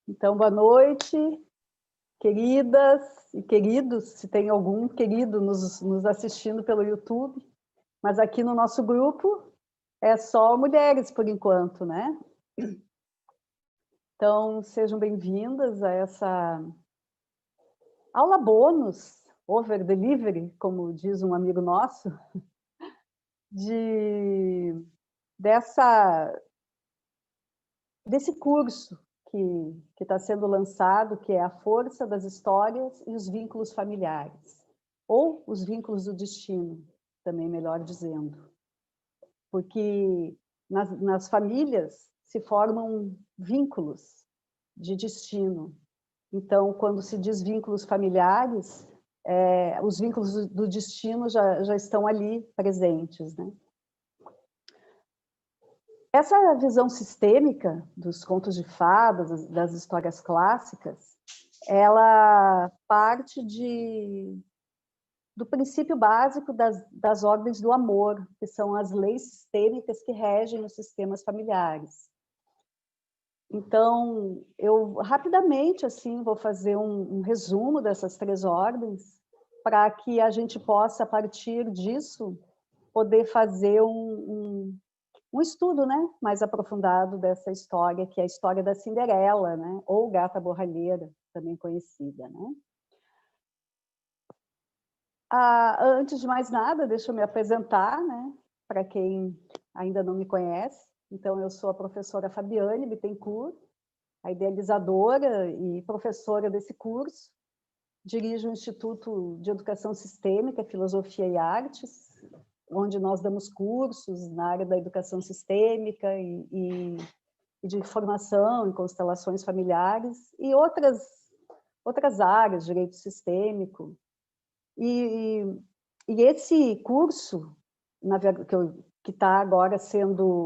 Então, boa noite, queridas e queridos, se tem algum querido nos assistindo pelo YouTube, mas aqui no nosso grupo é só mulheres por enquanto, né? Então, sejam bem-vindas a essa aula bônus, over delivery, como diz um amigo nosso, desse curso que está sendo lançado, que é a força das histórias e os vínculos familiares, ou os vínculos do destino, também melhor dizendo. Porque nas famílias se formam vínculos de destino. Então, quando se diz vínculos familiares, os vínculos do destino já estão ali presentes, né? Essa visão sistêmica dos contos de fadas, das histórias clássicas, ela parte do princípio básico das ordens do amor, que são as leis sistêmicas que regem os sistemas familiares. Então, eu rapidamente assim vou fazer um resumo dessas três ordens, para que a gente possa, a partir disso, poder fazer um estudo, né, mais aprofundado dessa história, que é a história da Cinderela, né, ou Gata Borralheira, também conhecida, né? Antes de mais nada, deixa eu me apresentar, né, para quem ainda não me conhece. Então, eu sou a professora Fabiane Bittencourt, a idealizadora e professora desse curso. Dirijo o Instituto de Educação Sistêmica, Filosofia e Artes, onde nós damos cursos na área da educação sistêmica e de formação em constelações familiares e outras áreas, direito sistêmico. E esse curso, que está agora sendo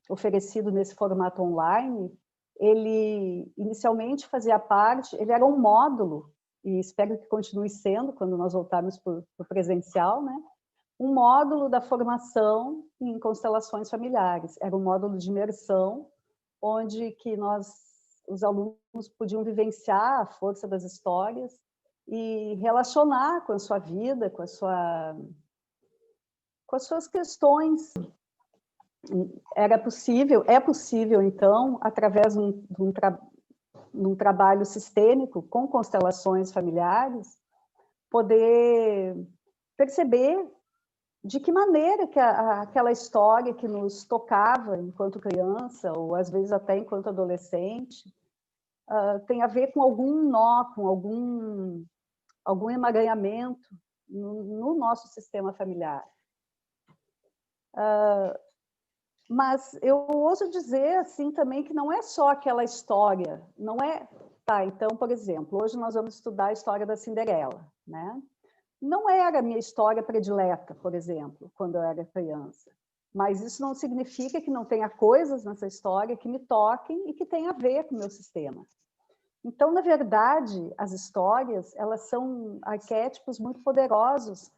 oferecido nesse formato online, ele inicialmente fazia parte, ele era um módulo, e espero que continue sendo quando nós voltarmos para o presencial, né? Um módulo da formação em constelações familiares. Era um módulo de imersão, onde que os alunos podiam vivenciar a força das histórias e relacionar com a sua vida, com as suas questões. É possível, então, através de um trabalho sistêmico com constelações familiares, poder perceber de que maneira que aquela história que nos tocava enquanto criança, ou às vezes até enquanto adolescente, tem a ver com algum nó, com algum emaranhamento no nosso sistema familiar. Mas eu ouso dizer assim também que não é só aquela história, não é... Tá, então, por exemplo, hoje nós vamos estudar a história da Cinderela, né? Não era a minha história predileta, por exemplo, quando eu era criança. Mas isso não significa que não tenha coisas nessa história que me toquem e que tenham a ver com o meu sistema. Então, na verdade, as histórias, elas são arquétipos muito poderosos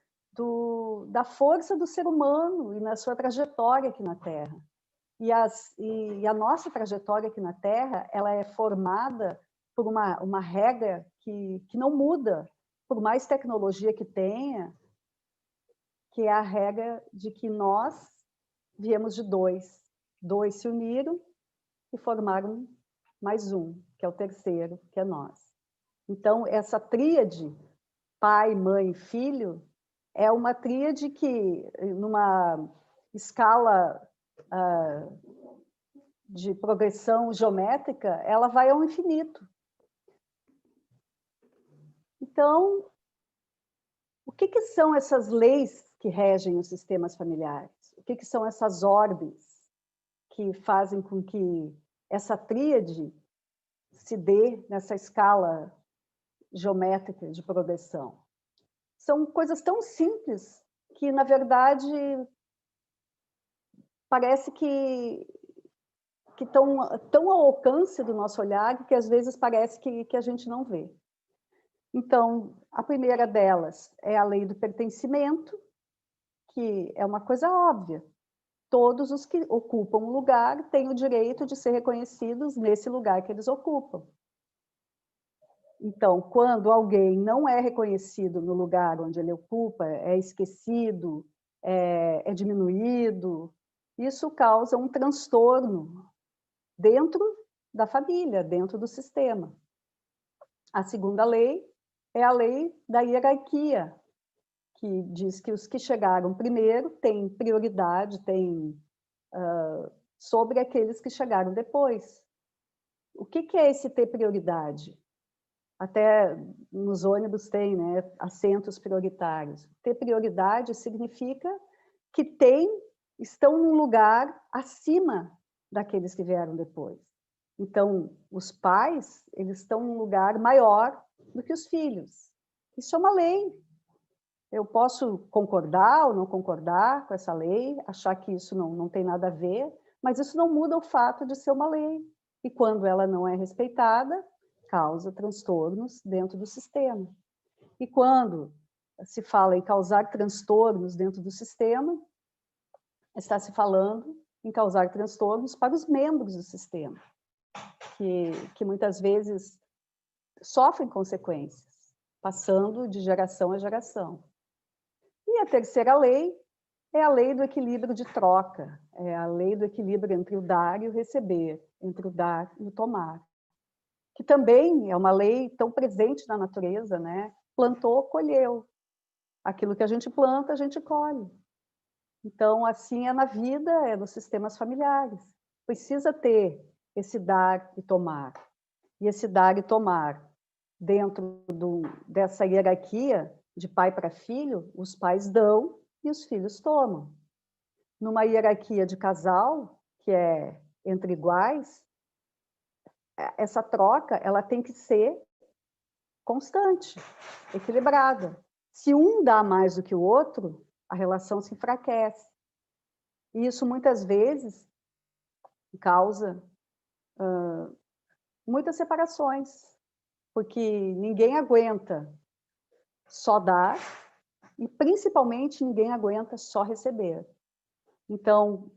da força do ser humano e na sua trajetória aqui na Terra. E a nossa trajetória aqui na Terra, ela é formada por uma regra que não muda, por mais tecnologia que tenha, que é a regra de que nós viemos de dois. Dois se uniram e formaram mais um, que é o terceiro, que é nós. Então, essa tríade, pai, mãe, filho, é uma tríade que, numa escala de progressão geométrica, ela vai ao infinito. Então, o que são essas leis que regem os sistemas familiares? O que são essas ordens que fazem com que essa tríade se dê nessa escala geométrica de progressão? São coisas tão simples que, na verdade, parece que estão tão ao alcance do nosso olhar que, às vezes, parece que a gente não vê. Então, a primeira delas é a lei do pertencimento, que é uma coisa óbvia. Todos os que ocupam um lugar têm o direito de ser reconhecidos nesse lugar que eles ocupam. Então, quando alguém não é reconhecido no lugar onde ele ocupa, é esquecido, é diminuído, isso causa um transtorno dentro da família, dentro do sistema. A segunda lei é a lei da hierarquia, que diz que os que chegaram primeiro têm prioridade, sobre aqueles que chegaram depois. O que é esse ter prioridade? Até nos ônibus tem, né, assentos prioritários. Ter prioridade significa que estão num lugar acima daqueles que vieram depois. Então, os pais, eles estão num lugar maior do que os filhos. Isso é uma lei. Eu posso concordar ou não concordar com essa lei, achar que isso não tem nada a ver, mas isso não muda o fato de ser uma lei. E quando ela não é respeitada, causa transtornos dentro do sistema. E quando se fala em causar transtornos dentro do sistema, está se falando em causar transtornos para os membros do sistema, que muitas vezes sofrem consequências, passando de geração a geração. E a terceira lei é a lei do equilíbrio de troca, é a lei do equilíbrio entre o dar e o receber, entre o dar e o tomar, que também é uma lei tão presente na natureza, né? Plantou, colheu. Aquilo que a gente planta, a gente colhe. Então, assim é na vida, é nos sistemas familiares. Precisa ter esse dar e tomar. E esse dar e tomar, dentro dessa hierarquia de pai para filho, os pais dão e os filhos tomam. Numa hierarquia de casal, que é entre iguais, essa troca ela tem que ser constante, equilibrada. Se um dá mais do que o outro, a relação se enfraquece. E isso muitas vezes causa muitas separações, porque ninguém aguenta só dar e principalmente ninguém aguenta só receber. Então,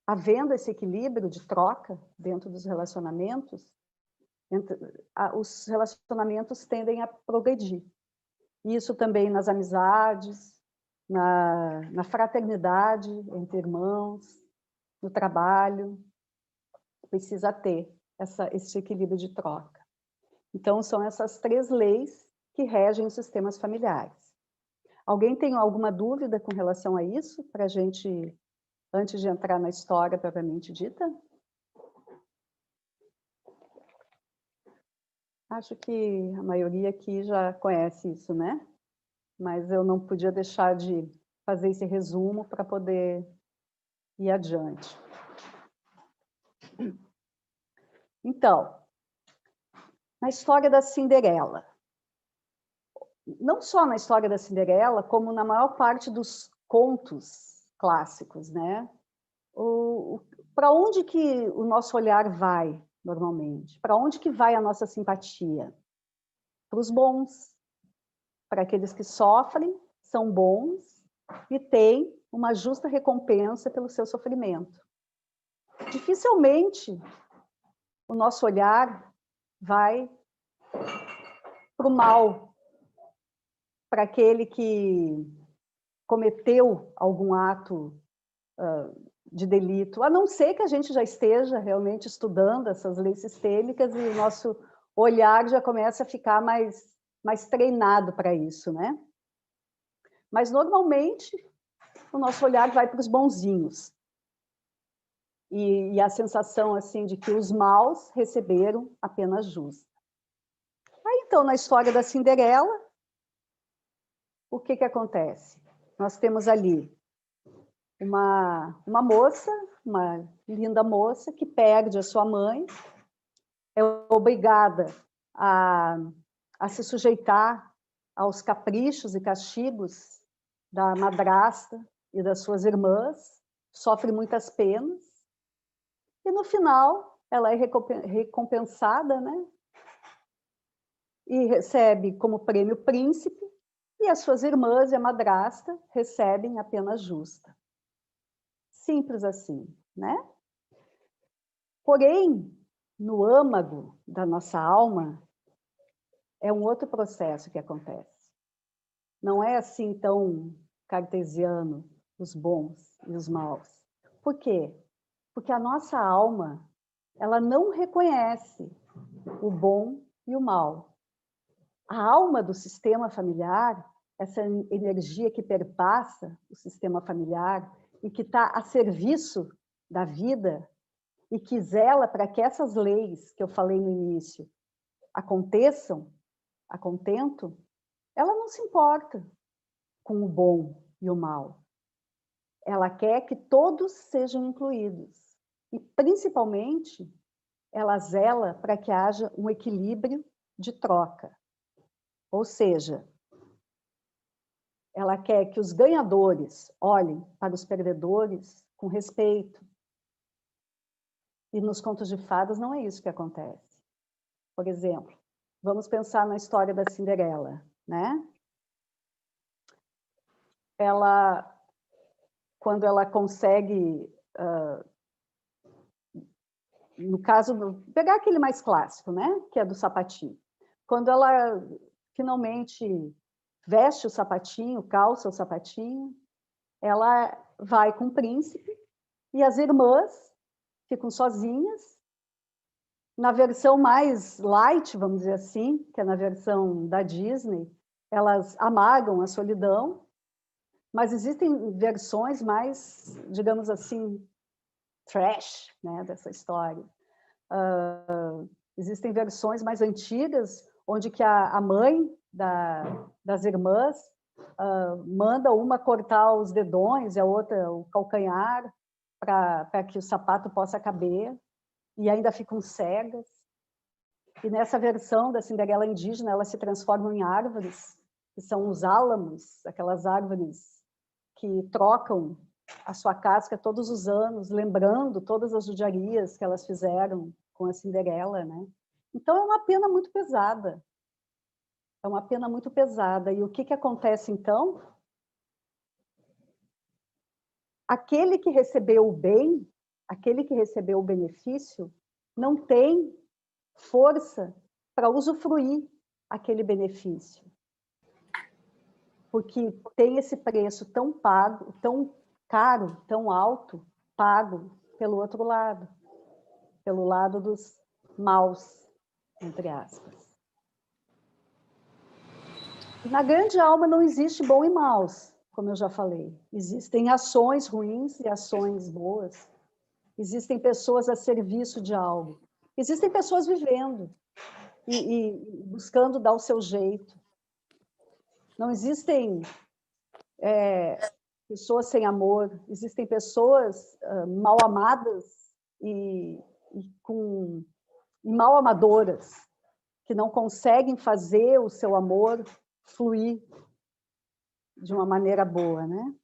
havendo esse equilíbrio de troca dentro dos relacionamentos, os relacionamentos tendem a progredir. Isso também nas amizades, na fraternidade entre irmãos, no trabalho, precisa ter esse equilíbrio de troca. Então, são essas 3 leis que regem os sistemas familiares. Alguém tem alguma dúvida com relação a isso, para a gente, antes de entrar na história propriamente dita? Acho que a maioria aqui já conhece isso, né? Mas eu não podia deixar de fazer esse resumo para poder ir adiante. Então, na história da Cinderela, não só na história da Cinderela, como na maior parte dos contos clássicos, né? Para onde que o nosso olhar vai, normalmente? Para onde que vai a nossa simpatia? Para os bons, para aqueles que sofrem, são bons e têm uma justa recompensa pelo seu sofrimento. Dificilmente o nosso olhar vai para o mal, para aquele que cometeu algum ato de delito, a não ser que a gente já esteja realmente estudando essas leis sistêmicas e o nosso olhar já começa a ficar mais treinado para isso, né? Mas, normalmente, o nosso olhar vai para os bonzinhos. E a sensação assim de que os maus receberam a pena justa. Aí, então, na história da Cinderela, o que acontece? Nós temos ali uma moça, uma linda moça, que perde a sua mãe, é obrigada a se sujeitar aos caprichos e castigos da madrasta e das suas irmãs, sofre muitas penas, e no final ela é recompensada, né? E recebe como prêmio príncipe, e as suas irmãs e a madrasta recebem a pena justa. Simples assim, né? Porém, no âmago da nossa alma, é um outro processo que acontece. Não é assim tão cartesiano, os bons e os maus. Por quê? Porque a nossa alma, ela não reconhece o bom e o mal. A alma do sistema familiar, essa energia que perpassa o sistema familiar e que está a serviço da vida e que zela para que essas leis que eu falei no início aconteçam, a contento, ela não se importa com o bom e o mal. Ela quer que todos sejam incluídos. E, principalmente, ela zela para que haja um equilíbrio de troca. Ou seja, ela quer que os ganhadores olhem para os perdedores com respeito. E nos contos de fadas não é isso que acontece. Por exemplo, vamos pensar na história da Cinderela, né? Quando ela consegue, no caso, pegar aquele mais clássico, né? Que é do sapatinho. Quando ela finalmente veste o sapatinho, calça o sapatinho, ela vai com o príncipe e as irmãs ficam sozinhas. Na versão mais light, vamos dizer assim, que é na versão da Disney, elas amagam a solidão, mas existem versões mais, digamos assim, trash, né, dessa história. Existem versões mais antigas, onde que a mãe das irmãs manda uma cortar os dedões e a outra o calcanhar para que o sapato possa caber, e ainda ficam cegas. E nessa versão da Cinderela indígena, elas se transformam em árvores, que são os álamos, aquelas árvores que trocam a sua casca todos os anos, lembrando todas as judiarias que elas fizeram com a Cinderela, né? Então é uma pena muito pesada. É uma pena muito pesada. E o que acontece então? Aquele que recebeu o bem, aquele que recebeu o benefício, não tem força para usufruir aquele benefício. Porque tem esse preço tão pago, tão caro, tão alto, pago pelo outro lado, pelo lado dos maus, entre aspas. E na grande alma não existe bom e maus, como eu já falei. Existem ações ruins e ações boas. Existem pessoas a serviço de algo. Existem pessoas vivendo e buscando dar o seu jeito. Não existem pessoas sem amor, existem pessoas mal amadas e mal amadoras, que não conseguem fazer o seu amor fluir de uma maneira boa, né?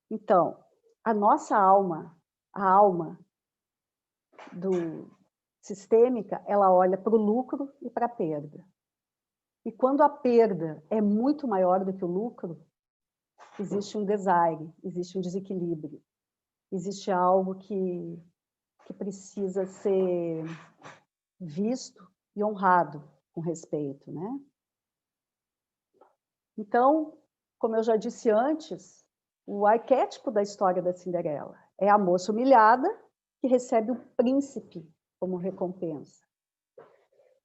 Então, a nossa alma, a alma sistêmica, ela olha para o lucro e para a perda. E quando a perda é muito maior do que o lucro, existe um desaire, existe um desequilíbrio, existe algo que precisa ser visto e honrado com respeito, né? Então, como eu já disse antes, o arquétipo da história da Cinderela é a moça humilhada que recebe o príncipe como recompensa.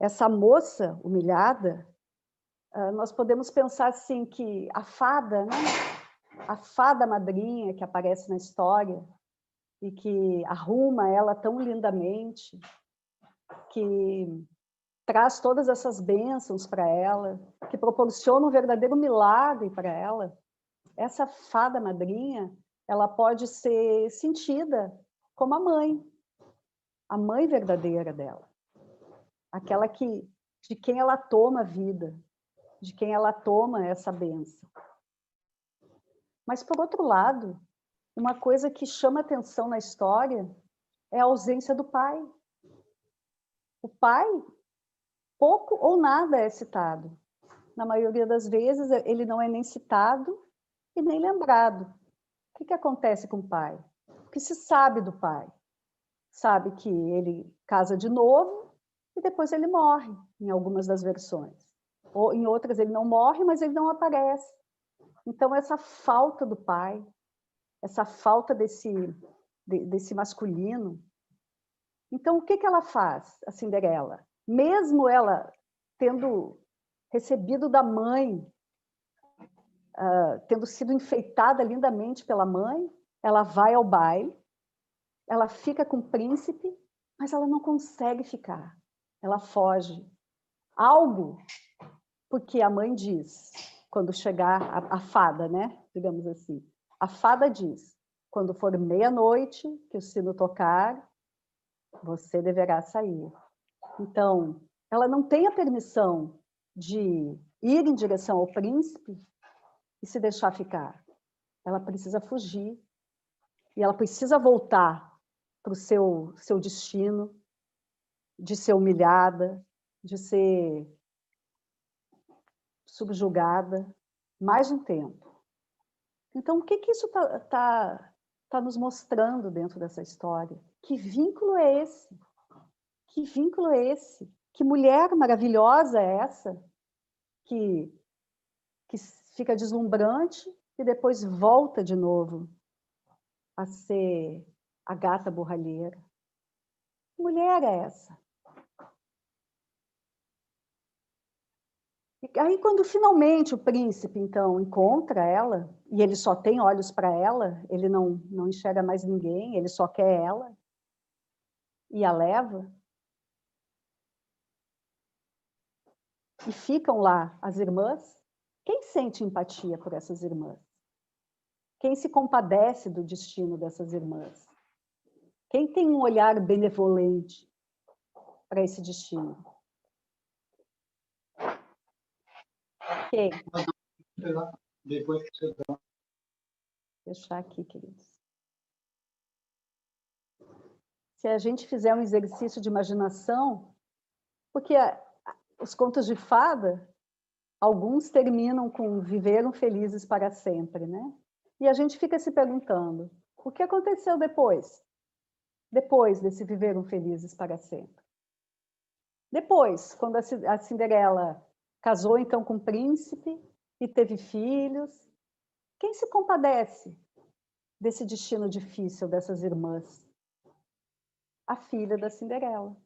Essa moça humilhada, nós podemos pensar assim que a fada, né? A fada madrinha que aparece na história e que arruma ela tão lindamente, que traz todas essas bênçãos para ela, que proporciona um verdadeiro milagre para ela. Essa fada madrinha, ela pode ser sentida como a mãe verdadeira dela, aquela de quem ela toma a vida, de quem ela toma essa bênção. Mas, por outro lado, uma coisa que chama atenção na história é a ausência do pai. O pai, pouco ou nada é citado. Na maioria das vezes, ele não é nem citado e nem lembrado. O que acontece com o pai? O que se sabe do pai? Sabe que ele casa de novo e depois ele morre, em algumas das versões. ou em outras ele não morre, mas ele não aparece. Então, essa falta do pai, essa falta desse masculino. Então, o que ela faz, a Cinderela? Mesmo ela tendo recebido da mãe, tendo sido enfeitada lindamente pela mãe, ela vai ao baile, ela fica com o príncipe, mas ela não consegue ficar. Ela foge. Algo porque a mãe diz, quando chegar a fada, né? Digamos assim. A fada diz, quando for meia-noite, que o sino tocar, você deverá sair. Então, ela não tem a permissão de ir em direção ao príncipe e se deixar ficar. Ela precisa fugir. E ela precisa voltar para o seu destino, de ser humilhada, de ser subjugada, mais um tempo. Então, o que isso tá nos mostrando dentro dessa história? Que vínculo é esse? Que vínculo é esse? Que mulher maravilhosa é essa? Que fica deslumbrante e depois volta de novo a ser a gata borralheira. Que mulher é essa? E aí, quando finalmente o príncipe, então, encontra ela, e ele só tem olhos para ela, ele não enxerga mais ninguém, ele só quer ela, e a leva, e ficam lá as irmãs, quem sente empatia por essas irmãs? Quem se compadece do destino dessas irmãs? Quem tem um olhar benevolente para esse destino? Quem? Depois que você dá. Deixar aqui, queridos. Se a gente fizer um exercício de imaginação, porque os contos de fada, alguns terminam com viveram felizes para sempre, né? E a gente fica se perguntando, o que aconteceu depois? Depois desse viveram felizes para sempre. Depois, quando a Cinderela casou então com o príncipe e teve filhos, quem se compadece desse destino difícil dessas irmãs? A filha da Cinderela.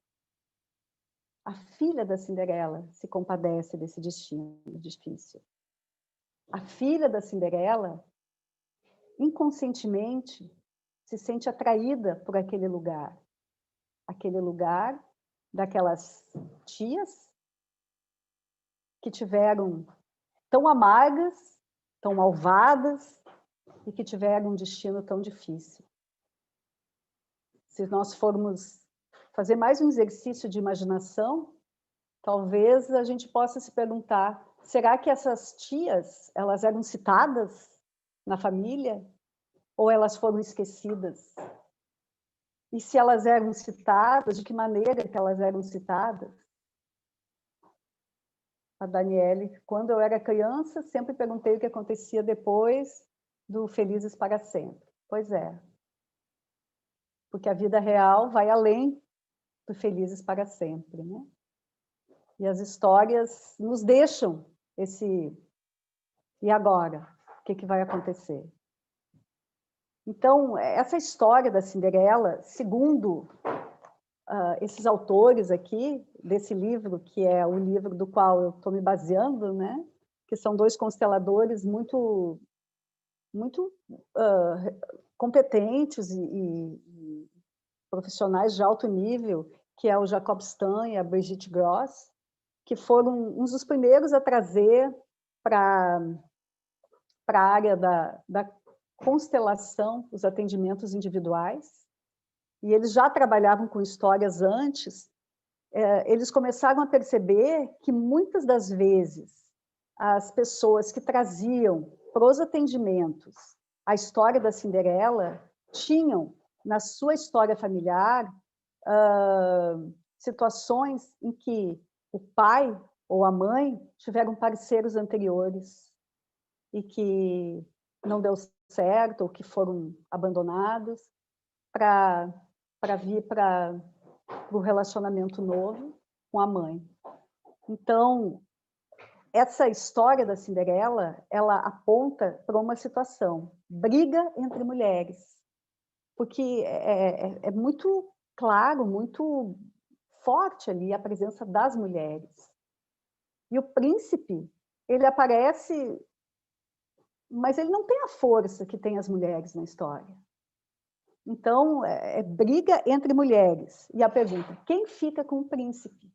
A filha da Cinderela se compadece desse destino difícil. A filha da Cinderela, inconscientemente, se sente atraída por aquele lugar daquelas tias que tiveram tão amargas, tão malvadas e que tiveram um destino tão difícil. Se nós formos fazer mais um exercício de imaginação, talvez a gente possa se perguntar, será que essas tias, elas eram citadas na família ou elas foram esquecidas? E se elas eram citadas, de que maneira que elas eram citadas? A Daniele, quando eu era criança, sempre perguntei o que acontecia depois do Felizes para Sempre. Pois é, porque a vida real vai além do Felizes para Sempre, né? E as histórias nos deixam esse... E agora? O que vai acontecer? Então, essa história da Cinderela, segundo esses autores aqui, desse livro, que é o livro do qual eu estou me baseando, né? Que são dois consteladores muito competentes e profissionais de alto nível, que é o Jacob Stan e a Brigitte Gross, que foram uns dos primeiros a trazer para a área da constelação os atendimentos individuais. E eles já trabalhavam com histórias antes. Eles começaram a perceber que muitas das vezes as pessoas que traziam para os atendimentos a história da Cinderela tinham na sua história familiar situações em que o pai ou a mãe tiveram parceiros anteriores e que não deu certo ou que foram abandonados para vir para o relacionamento novo com a mãe. Então, essa história da Cinderela, ela aponta para uma situação, briga entre mulheres, porque é muito claro, muito forte ali a presença das mulheres. E o príncipe, ele aparece, mas ele não tem a força que tem as mulheres na história. Então, é briga entre mulheres. E a pergunta, quem fica com o príncipe?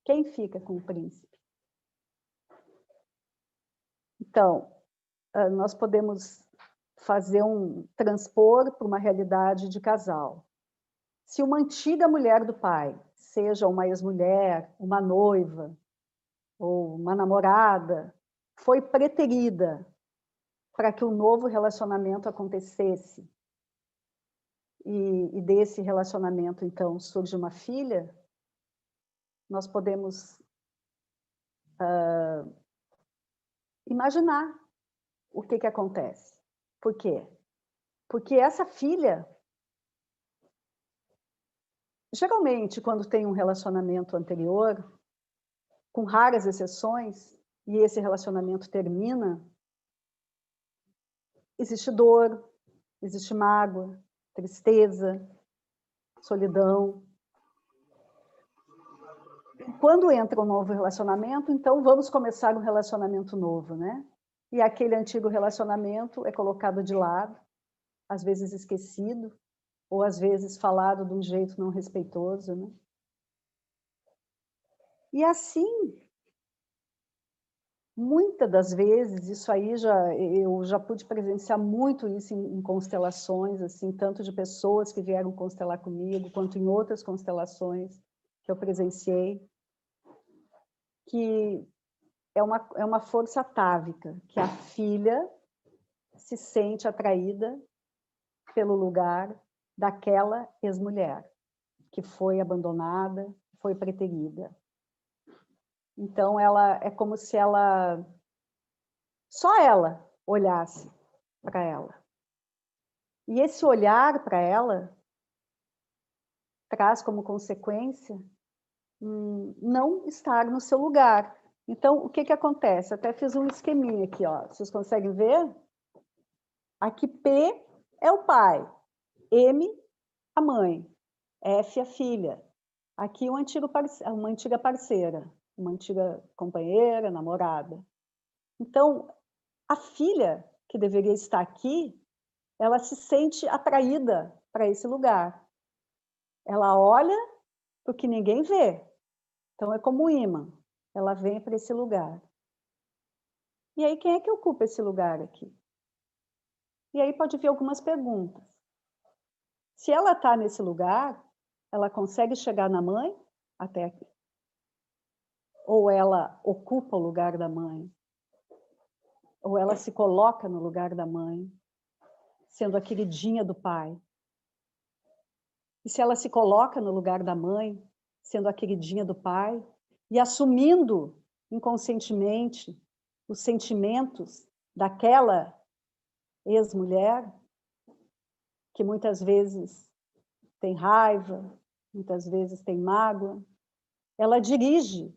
Quem fica com o príncipe? Então, nós podemos transpor para uma realidade de casal. Se uma antiga mulher do pai, seja uma ex-mulher, uma noiva, ou uma namorada, foi preterida para que um novo relacionamento acontecesse, e desse relacionamento, então, surge uma filha, nós podemos imaginar o que acontece. Por quê? Porque essa filha, geralmente, quando tem um relacionamento anterior, com raras exceções, e esse relacionamento termina, existe dor, existe mágoa, tristeza, solidão. Quando entra um novo relacionamento, então vamos começar um relacionamento novo, né? E aquele antigo relacionamento é colocado de lado, às vezes esquecido, ou às vezes falado de um jeito não respeitoso, né? E assim, muitas das vezes, isso aí eu já pude presenciar muito isso em constelações, assim, tanto de pessoas que vieram constelar comigo, quanto em outras constelações que eu presenciei, que é uma força atávica, que a filha se sente atraída pelo lugar daquela ex-mulher, que foi abandonada, foi preterida. Então, é como se só ela olhasse para ela. E esse olhar para ela traz como consequência não estar no seu lugar. Então, o que acontece? Até fiz um esqueminha aqui, ó. Vocês conseguem ver? Aqui P é o pai, M a mãe, F a filha. Aqui uma antiga parceira, uma antiga companheira, namorada. Então, a filha, que deveria estar aqui, ela se sente atraída para esse lugar. Ela olha para o que ninguém vê. Então, é como um imã. Ela vem para esse lugar. E aí, quem é que ocupa esse lugar aqui? E aí pode vir algumas perguntas. Se ela está nesse lugar, ela consegue chegar na mãe até aqui? Ou ela ocupa o lugar da mãe? Ou ela se coloca no lugar da mãe, sendo a queridinha do pai? E se ela se coloca no lugar da mãe, sendo a queridinha do pai, e assumindo inconscientemente os sentimentos daquela ex-mulher, que muitas vezes tem raiva, muitas vezes tem mágoa, ela dirige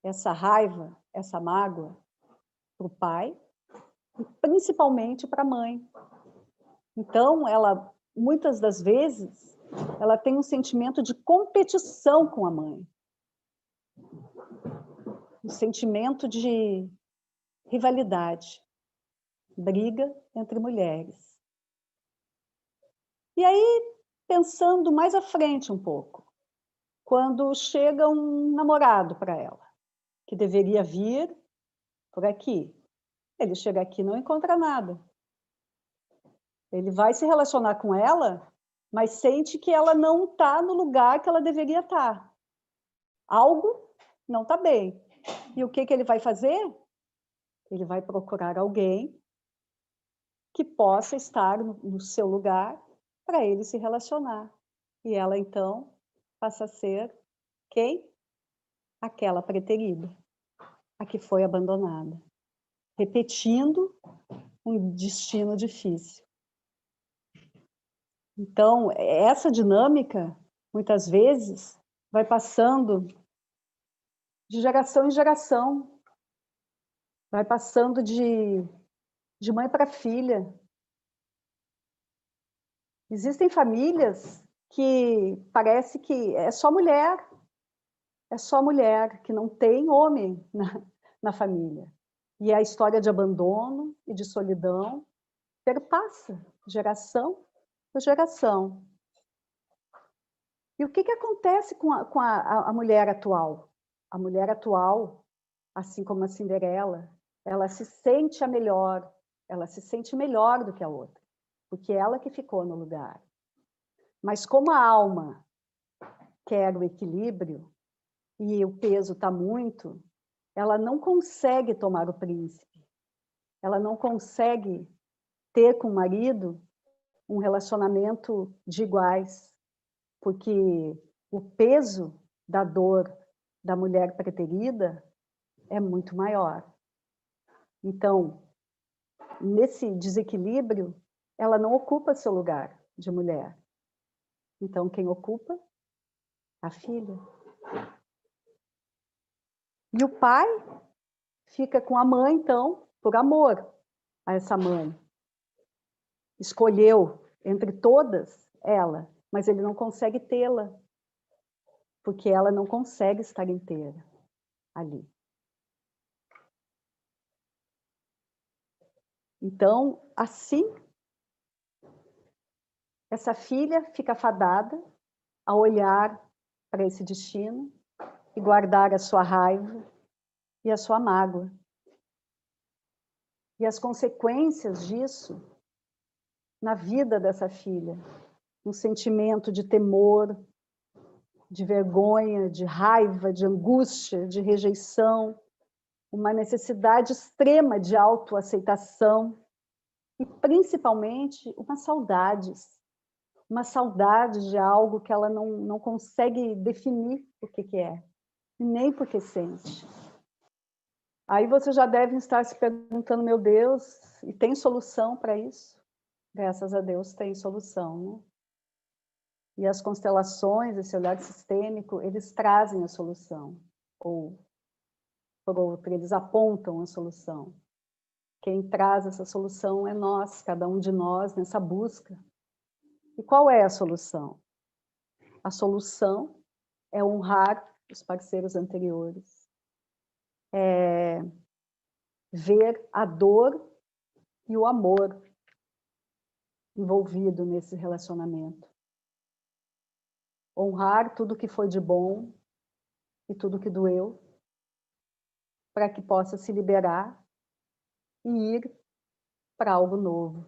essa raiva, essa mágoa para o pai e principalmente para a mãe. Então, ela, muitas das vezes, ela tem um sentimento de competição com a mãe. Um sentimento de rivalidade, briga entre mulheres. E aí, pensando mais à frente um pouco, quando chega um namorado para ela, que deveria vir por aqui, ele chega aqui e não encontra nada. Ele vai se relacionar com ela, mas sente que ela não está no lugar que ela deveria estar. Algo não está bem. E o que ele vai fazer? Ele vai procurar alguém que possa estar no seu lugar para ele se relacionar. E ela, então, passa a ser quem? Aquela preterida, a que foi abandonada. Repetindo um destino difícil. Então, essa dinâmica, muitas vezes, vai passando de geração em geração. Vai passando de mãe para filha. Existem famílias que parece que é só mulher que não tem homem na família. E a história de abandono e de solidão perpassa geração por geração. E o que acontece com a mulher atual? A mulher atual, assim como a Cinderela, ela se sente a melhor, ela se sente melhor do que a outra, porque ela que ficou no lugar. Mas como a alma quer o equilíbrio e o peso está muito, ela não consegue tomar o príncipe, ela não consegue ter com o marido um relacionamento de iguais, porque o peso da dor da mulher preterida é muito maior. Então, nesse desequilíbrio, ela não ocupa seu lugar de mulher. Então, quem ocupa? A filha. E o pai fica com a mãe, então, por amor a essa mãe. Escolheu entre todas ela, mas ele não consegue tê-la, porque ela não consegue estar inteira ali. Então, assim, essa filha fica fadada a olhar para esse destino e guardar a sua raiva e a sua mágoa. E as consequências disso na vida dessa filha, um sentimento de temor, de vergonha, de raiva, de angústia, de rejeição, uma necessidade extrema de autoaceitação e, principalmente, uma saudade de algo que ela não consegue definir o que é, nem porque sente. Aí você já deve estar se perguntando, meu Deus, e tem solução para isso? Graças a Deus tem solução, né? E as constelações, esse olhar sistêmico, eles trazem a solução, ou, por outro, eles apontam a solução. Quem traz essa solução é nós, cada um de nós, nessa busca. E qual é a solução? A solução é honrar os parceiros anteriores, é ver a dor e o amor envolvido nesse relacionamento. Honrar tudo que foi de bom e tudo que doeu, para que possa se liberar e ir para algo novo.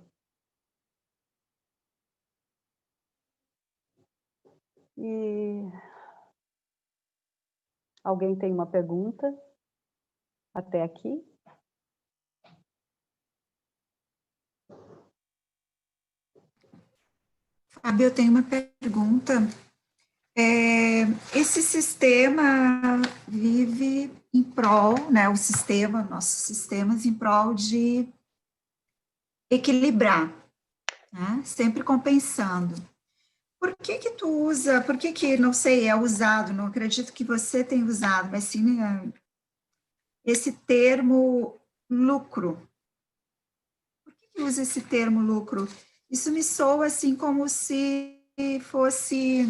E alguém tem uma pergunta até aqui? Fábio, eu tenho uma pergunta. Esse sistema vive em prol, né, nossos sistemas em prol de equilibrar, né, sempre compensando. Por que tu usa, não sei, é usado, não acredito que você tenha usado, mas sim esse termo lucro? Por que usa esse termo lucro? Isso me soa assim como se fosse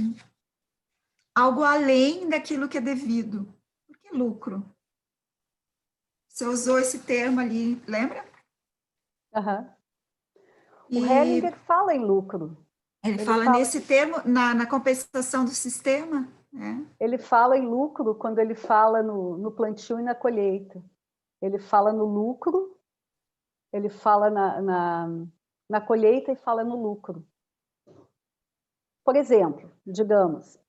algo além daquilo que é devido. Por que lucro? Você usou esse termo ali, lembra? Uhum. O Hellinger fala em lucro. Ele fala nesse termo, na compensação do sistema. Né? Ele fala em lucro quando ele fala no plantio e na colheita. Ele fala no lucro, ele fala na colheita e fala no lucro. Por exemplo, digamos,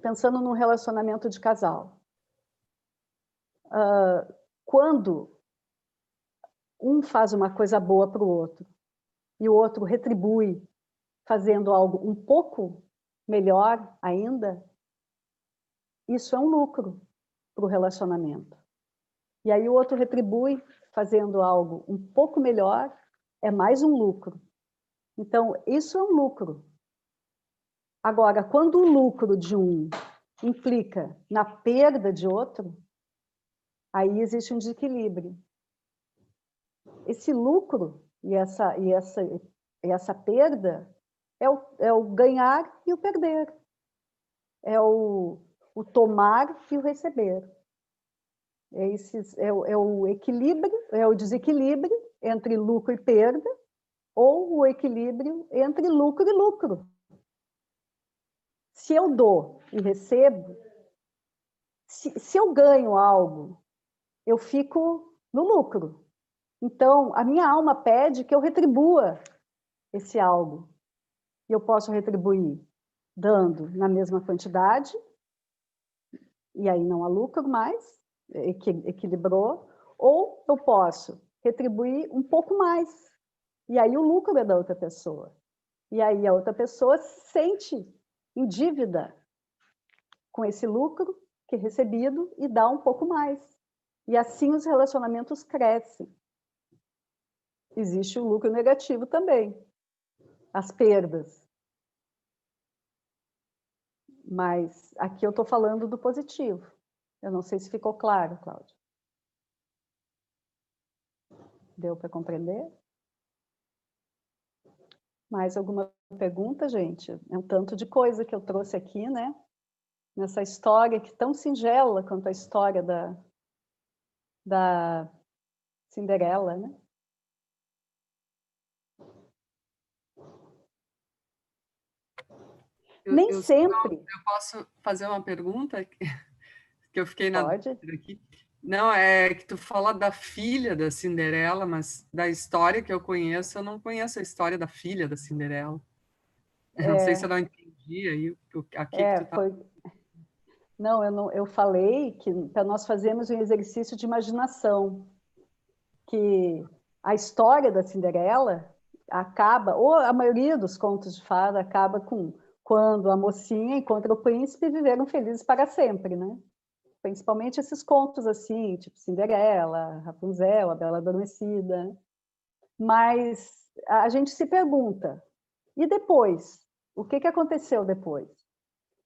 pensando num relacionamento de casal. Quando um faz uma coisa boa para o outro e o outro retribui fazendo algo um pouco melhor ainda, isso é um lucro para o relacionamento. E aí o outro retribui fazendo algo um pouco melhor, é mais um lucro. Então, isso é um lucro. Agora, quando o lucro de um implica na perda de outro, aí existe um desequilíbrio. Esse lucro e essa perda é o ganhar e o perder. É o tomar e o receber. É o equilíbrio, é o desequilíbrio entre lucro e perda, ou o equilíbrio entre lucro e lucro. Se eu dou e recebo, se eu ganho algo, eu fico no lucro. Então, a minha alma pede que eu retribua esse algo. E eu posso retribuir dando na mesma quantidade, e aí não há lucro mais, equilibrou, ou eu posso retribuir um pouco mais, e aí o lucro é da outra pessoa. E aí a outra pessoa se sente em dívida com esse lucro que é recebido e dá um pouco mais. E assim os relacionamentos crescem. Existe o lucro negativo também, as perdas. Mas aqui eu estou falando do positivo. Eu não sei se ficou claro, Cláudia. Deu para compreender? Mais alguma pergunta, gente? É um tanto de coisa que eu trouxe aqui, né? Nessa história que é tão singela quanto a história da Cinderela, né? Nem sempre. Eu posso fazer uma pergunta que eu fiquei na Pode. dúvida aqui? Não, é que tu fala da filha da Cinderela, mas da história que eu conheço, eu não conheço a história da filha da Cinderela. Eu não sei se eu não entendi aí aqui que tu tá. Não, eu falei que para nós fazermos um exercício de imaginação, que a história da Cinderela acaba, ou a maioria dos contos de fada acaba com quando a mocinha encontra o príncipe e viveram felizes para sempre, né? Principalmente esses contos assim, tipo Cinderela, Rapunzel, a Bela Adormecida. Mas a gente se pergunta, e depois? O que aconteceu depois?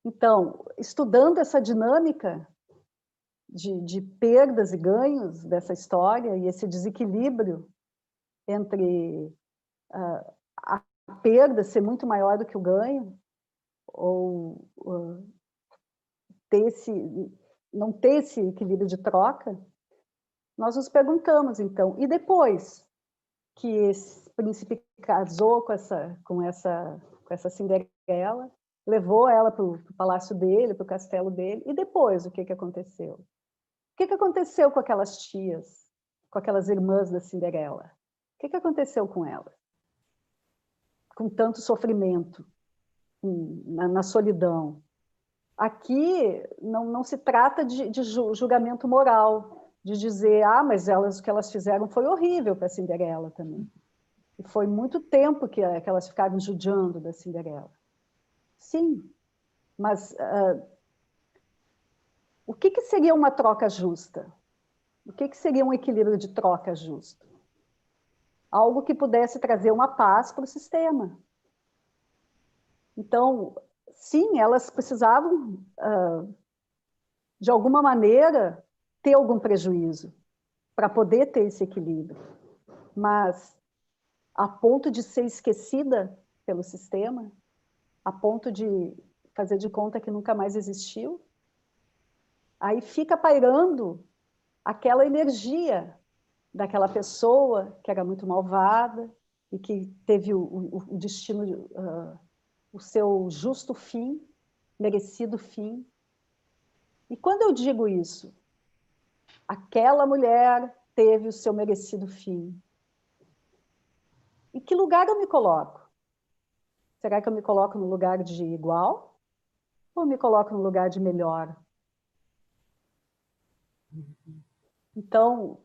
Então, estudando essa dinâmica de perdas e ganhos dessa história e esse desequilíbrio entre a perda ser muito maior do que o ganho, ou não ter esse equilíbrio de troca, nós nos perguntamos, então, e depois que esse príncipe casou com essa Cinderela, levou ela para o palácio dele, para o castelo dele, e depois o que aconteceu? O que aconteceu com aquelas tias, com aquelas irmãs da Cinderela? O que aconteceu com elas? Com tanto sofrimento, na solidão. Aqui não se trata de julgamento moral, de dizer, mas o que elas fizeram foi horrível para a Cinderela também. E foi muito tempo que elas ficaram judiando da Cinderela. Sim, mas o que seria uma troca justa? O que seria um equilíbrio de troca justo? Algo que pudesse trazer uma paz para o sistema. Então, sim, elas precisavam, de alguma maneira, ter algum prejuízo para poder ter esse equilíbrio. Mas, a ponto de ser esquecida pelo sistema, a ponto de fazer de conta que nunca mais existiu, aí fica pairando aquela energia daquela pessoa que era muito malvada e que teve o destino, o seu justo fim, merecido fim. E quando eu digo isso, aquela mulher teve o seu merecido fim. Em que lugar eu me coloco? Será que eu me coloco no lugar de igual? Ou me coloco no lugar de melhor? Então,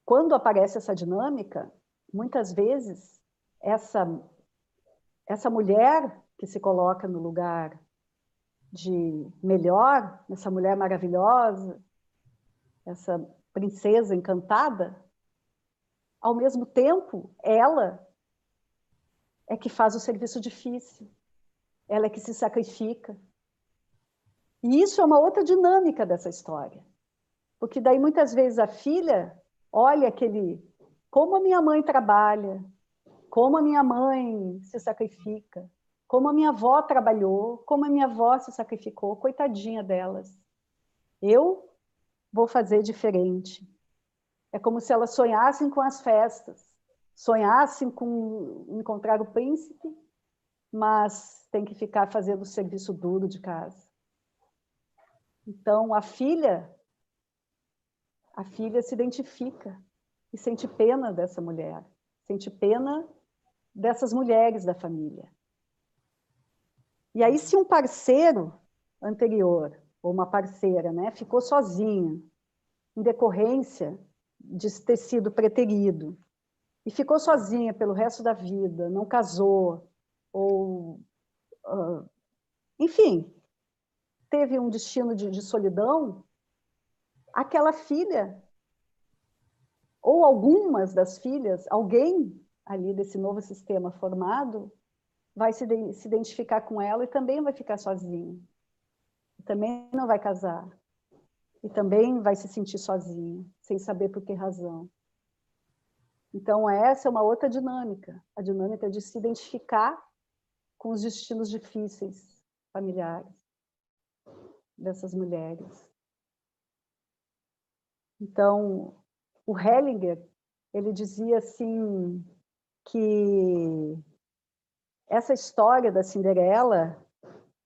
quando aparece essa dinâmica, muitas vezes, essa mulher que se coloca no lugar de melhor, essa mulher maravilhosa, essa princesa encantada, ao mesmo tempo, ela é que faz o serviço difícil, ela é que se sacrifica. E isso é uma outra dinâmica dessa história. Porque daí muitas vezes a filha olha como a minha mãe trabalha, como a minha mãe se sacrifica, como a minha avó trabalhou, como a minha avó se sacrificou, coitadinha delas. Eu vou fazer diferente. É como se elas sonhassem com as festas, sonhassem com encontrar o príncipe, mas tem que ficar fazendo o serviço duro de casa. Então, a filha se identifica e sente pena dessa mulher, sente pena dessas mulheres da família. E aí, se um parceiro anterior, ou uma parceira, né, ficou sozinha, em decorrência de ter sido preterido, e ficou sozinha pelo resto da vida, não casou, ou, enfim, teve um destino de solidão, aquela filha, ou algumas das filhas, alguém ali desse novo sistema formado, vai se identificar com ela e também vai ficar sozinha. Também não vai casar. E também vai se sentir sozinha, sem saber por que razão. Então, essa é uma outra dinâmica, a dinâmica de se identificar com os destinos difíceis familiares dessas mulheres. Então, o Hellinger, ele dizia assim que essa história da Cinderela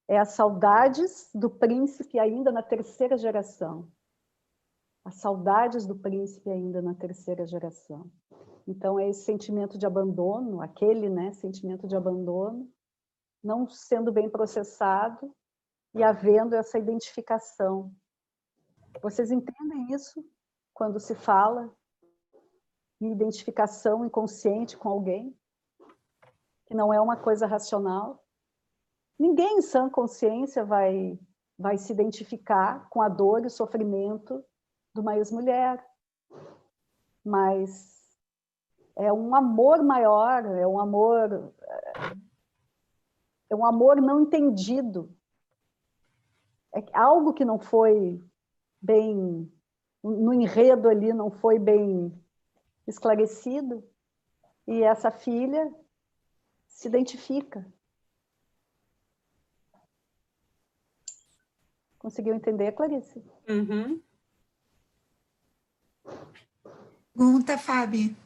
é as saudades do príncipe ainda na terceira geração. As saudades do príncipe ainda na terceira geração. Então, é esse sentimento de abandono, aquele, né, sentimento de abandono, não sendo bem processado e havendo essa identificação. Vocês entendem isso quando se fala em identificação inconsciente com alguém? Que não é uma coisa racional? Ninguém em sã consciência vai se identificar com a dor e o sofrimento de uma ex-mulher. Mas é um amor maior, é um amor não entendido. É algo que não foi bem, no enredo ali, não foi bem esclarecido. E essa filha se identifica. Conseguiu entender, Clarice? Uhum. Pergunta, Fábio.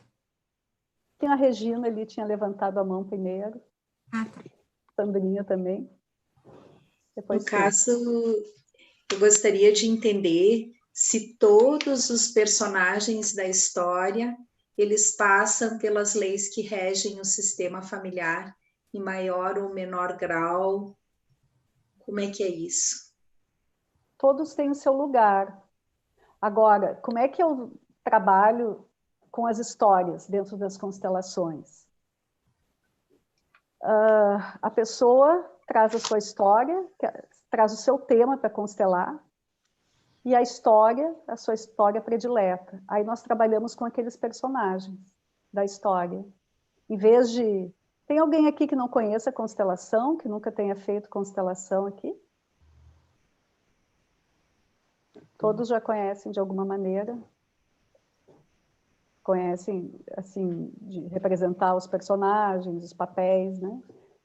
Tinha a Regina ali, tinha levantado a mão primeiro. Ah, tá. Sandrinha também. Depois no caso, eu gostaria de entender se todos os personagens da história, eles passam pelas leis que regem o sistema familiar, em maior ou menor grau. Como é que é isso? Todos têm o seu lugar. Agora, como é que eu trabalho com as histórias dentro das constelações? A pessoa traz a sua história, traz o seu tema para constelar, e a sua história predileta. Aí nós trabalhamos com aqueles personagens da história. Em vez de... Tem alguém aqui que não conheça constelação, que nunca tenha feito constelação aqui? Todos já conhecem de alguma maneira? Conhecem, assim, de representar os personagens, os papéis, né?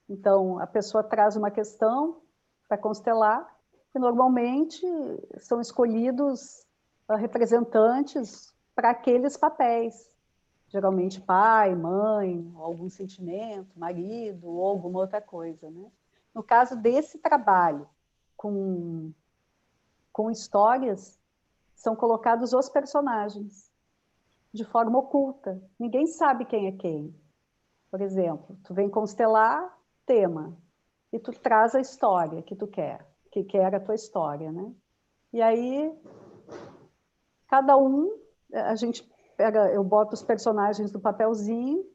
Então, a pessoa traz uma questão para constelar, e normalmente são escolhidos representantes para aqueles papéis. Geralmente pai, mãe, algum sentimento, marido, ou alguma outra coisa, né? No caso desse trabalho com histórias, são colocados os personagens de forma oculta. Ninguém sabe quem é quem. Por exemplo, tu vem constelar tema e tu traz a história que tu quer, que quer a tua história, né? E aí, cada um, a gente pega, eu boto os personagens do papelzinho,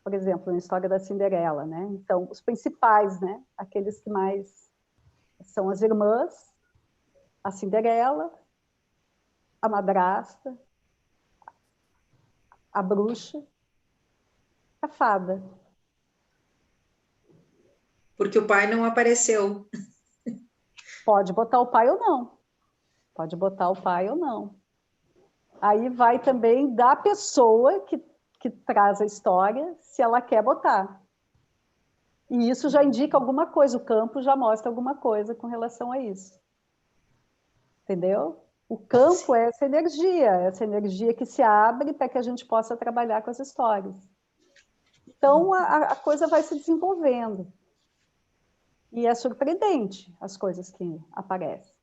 por exemplo, na história da Cinderela, né? Então, os principais, né? Aqueles que mais são as irmãs, a Cinderela, a madrasta, a bruxa, a fada. Porque o pai não apareceu. Pode botar o pai ou não. Pode botar o pai ou não. Aí vai também da pessoa que traz a história, se ela quer botar. E isso já indica alguma coisa, o campo já mostra alguma coisa com relação a isso. Entendeu? O campo é essa energia que se abre para que a gente possa trabalhar com as histórias. Então, a coisa vai se desenvolvendo. E é surpreendente as coisas que aparecem.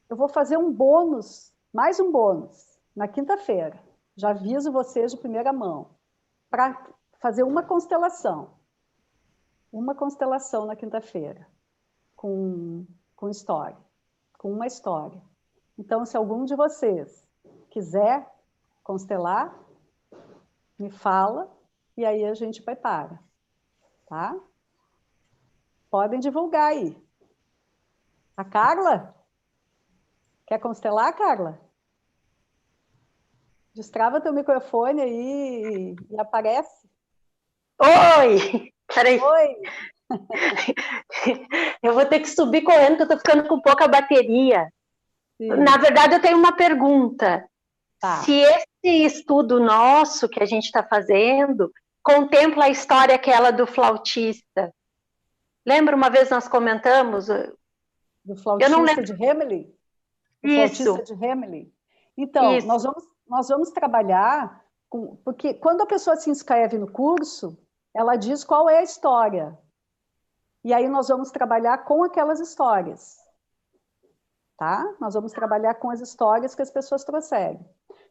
Eu vou fazer um bônus, mais um bônus, na quinta-feira. Já aviso vocês de primeira mão. Para fazer uma constelação. Uma constelação na quinta-feira. Com história. Com uma história. Então, se algum de vocês quiser constelar, me fala e aí a gente prepara. Tá? Podem divulgar aí. A Carla? Quer constelar, Carla? Destrava teu microfone aí e aparece. Oi! Peraí. Oi! Eu vou ter que subir correndo, porque eu tô ficando com pouca bateria. Sim. Na verdade, eu tenho uma pergunta. Tá. Se esse estudo nosso que a gente está fazendo contempla a história aquela do flautista. Lembra uma vez nós comentamos? Do flautista de Hamelin? Do Isso. flautista de Hamelin. Então, Isso. nós vamos trabalhar porque quando a pessoa se inscreve no curso, ela diz qual é a história. E aí nós vamos trabalhar com aquelas histórias. Tá? Nós vamos trabalhar com as histórias que as pessoas trouxeram.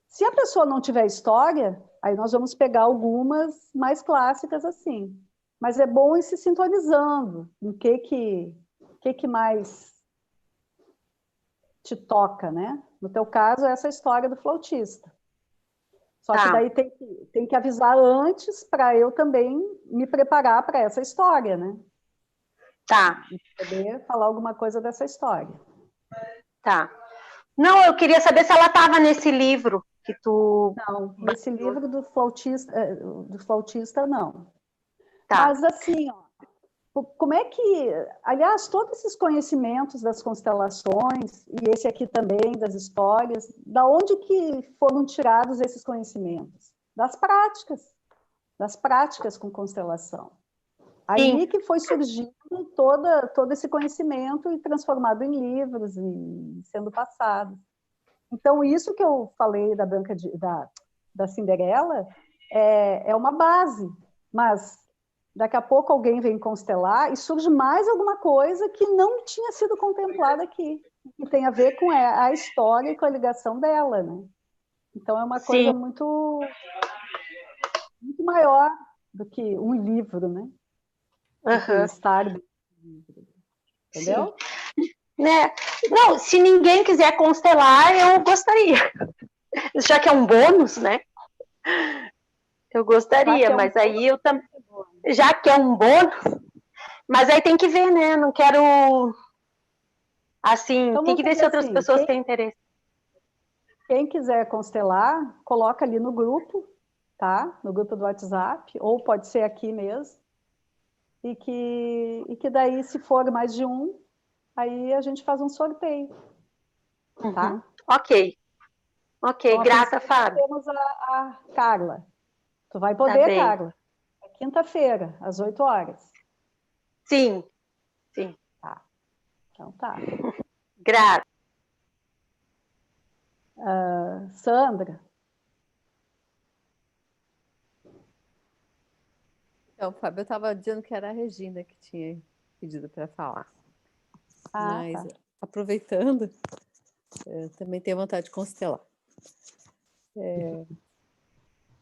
Se a pessoa não tiver história, aí nós vamos pegar algumas mais clássicas assim. Mas é bom ir se sintonizando em que mais te toca, né? No teu caso, essa história do flautista. Só que daí tem que avisar antes para eu também me preparar para essa história, né? Tá. E poder falar alguma coisa dessa história. Tá. Não, eu queria saber se ela estava nesse livro que tu... Não, nesse livro do flautista não. Tá. Mas assim, ó, como é que... Aliás, todos esses conhecimentos das constelações, e esse aqui também, das histórias, da onde que foram tirados esses conhecimentos? Das práticas com constelação. Aí que foi surgindo todo esse conhecimento e transformado em livros e sendo passado. Então, isso que eu falei da Cinderela é uma base, mas daqui a pouco alguém vem constelar e surge mais alguma coisa que não tinha sido contemplada aqui, que tem a ver com a história e com a ligação dela, né? Então, é uma coisa muito, muito maior do que um livro, né? Estar dentro do livro. Entendeu? Né? Não, se ninguém quiser constelar, eu gostaria. Já que é um bônus, né? Eu gostaria, mas aí eu também... Já que é um bônus, mas aí tem que ver, né? Não quero... Assim, então, tem que ver se outras pessoas têm interesse. Quem quiser constelar, coloca ali no grupo, tá? No grupo do WhatsApp, ou pode ser aqui mesmo. E que daí, se for mais de um, aí a gente faz um sorteio, tá? Uhum. Ok, Então, grata, Fábio. Temos a Carla. Tu vai poder, Carla? É quinta-feira, às 8 horas. Sim. Tá. Então tá. Grata. Sandra? Então, Fábio, eu estava dizendo que era a Regina que tinha pedido para falar. Mas, tá. aproveitando, também tenho vontade de constelar.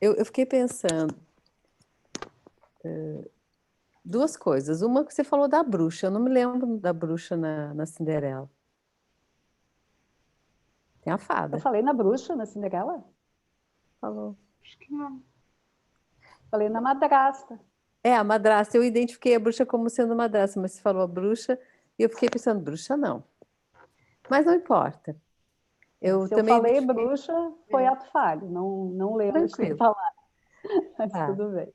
Eu fiquei pensando duas coisas. Uma que você falou da bruxa. Eu não me lembro da bruxa na Cinderela. Tem a fada. Eu falei na bruxa, na Cinderela? Falou. Acho que não. Falei na madrasta. A madrasta. Eu identifiquei a bruxa como sendo madrasta, mas você falou a bruxa e eu fiquei pensando, bruxa não. Mas não importa. Se eu falei bruxa, foi ato falho. Não lembro de ter falado. Mas tudo bem.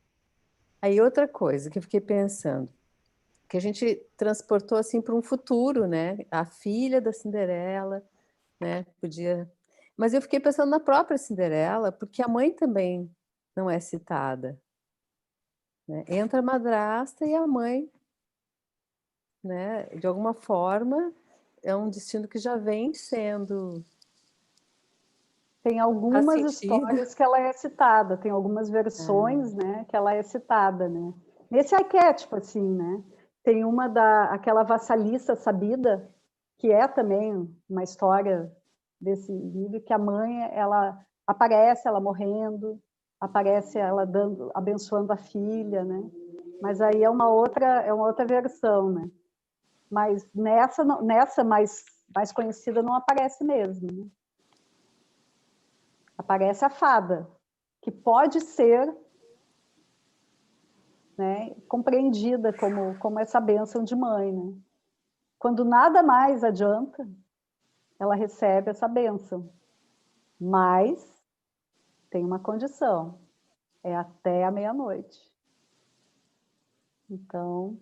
Aí outra coisa que eu fiquei pensando. porque a gente transportou assim para um futuro, né? A filha da Cinderela, né? Podia. Mas eu fiquei pensando na própria Cinderela, porque a mãe também não é citada, né? Entra a madrasta e a mãe, né? De alguma forma, é um destino que já vem sendo Tem algumas assentido. histórias que ela é citada, tem algumas versões, né, que ela é citada, né? Nesse arquétipo, assim, né? Tem aquela vassalissa sabida, que é também uma história desse livro, que a mãe, ela aparece ela morrendo, aparece ela abençoando a filha, né? Mas aí é uma outra versão, né? Mas nessa mais conhecida não aparece mesmo, né? Aparece a fada, que pode ser, né, compreendida como essa bênção de mãe, né? Quando nada mais adianta, ela recebe essa bênção. Mas tem uma condição, é até a meia-noite. Então,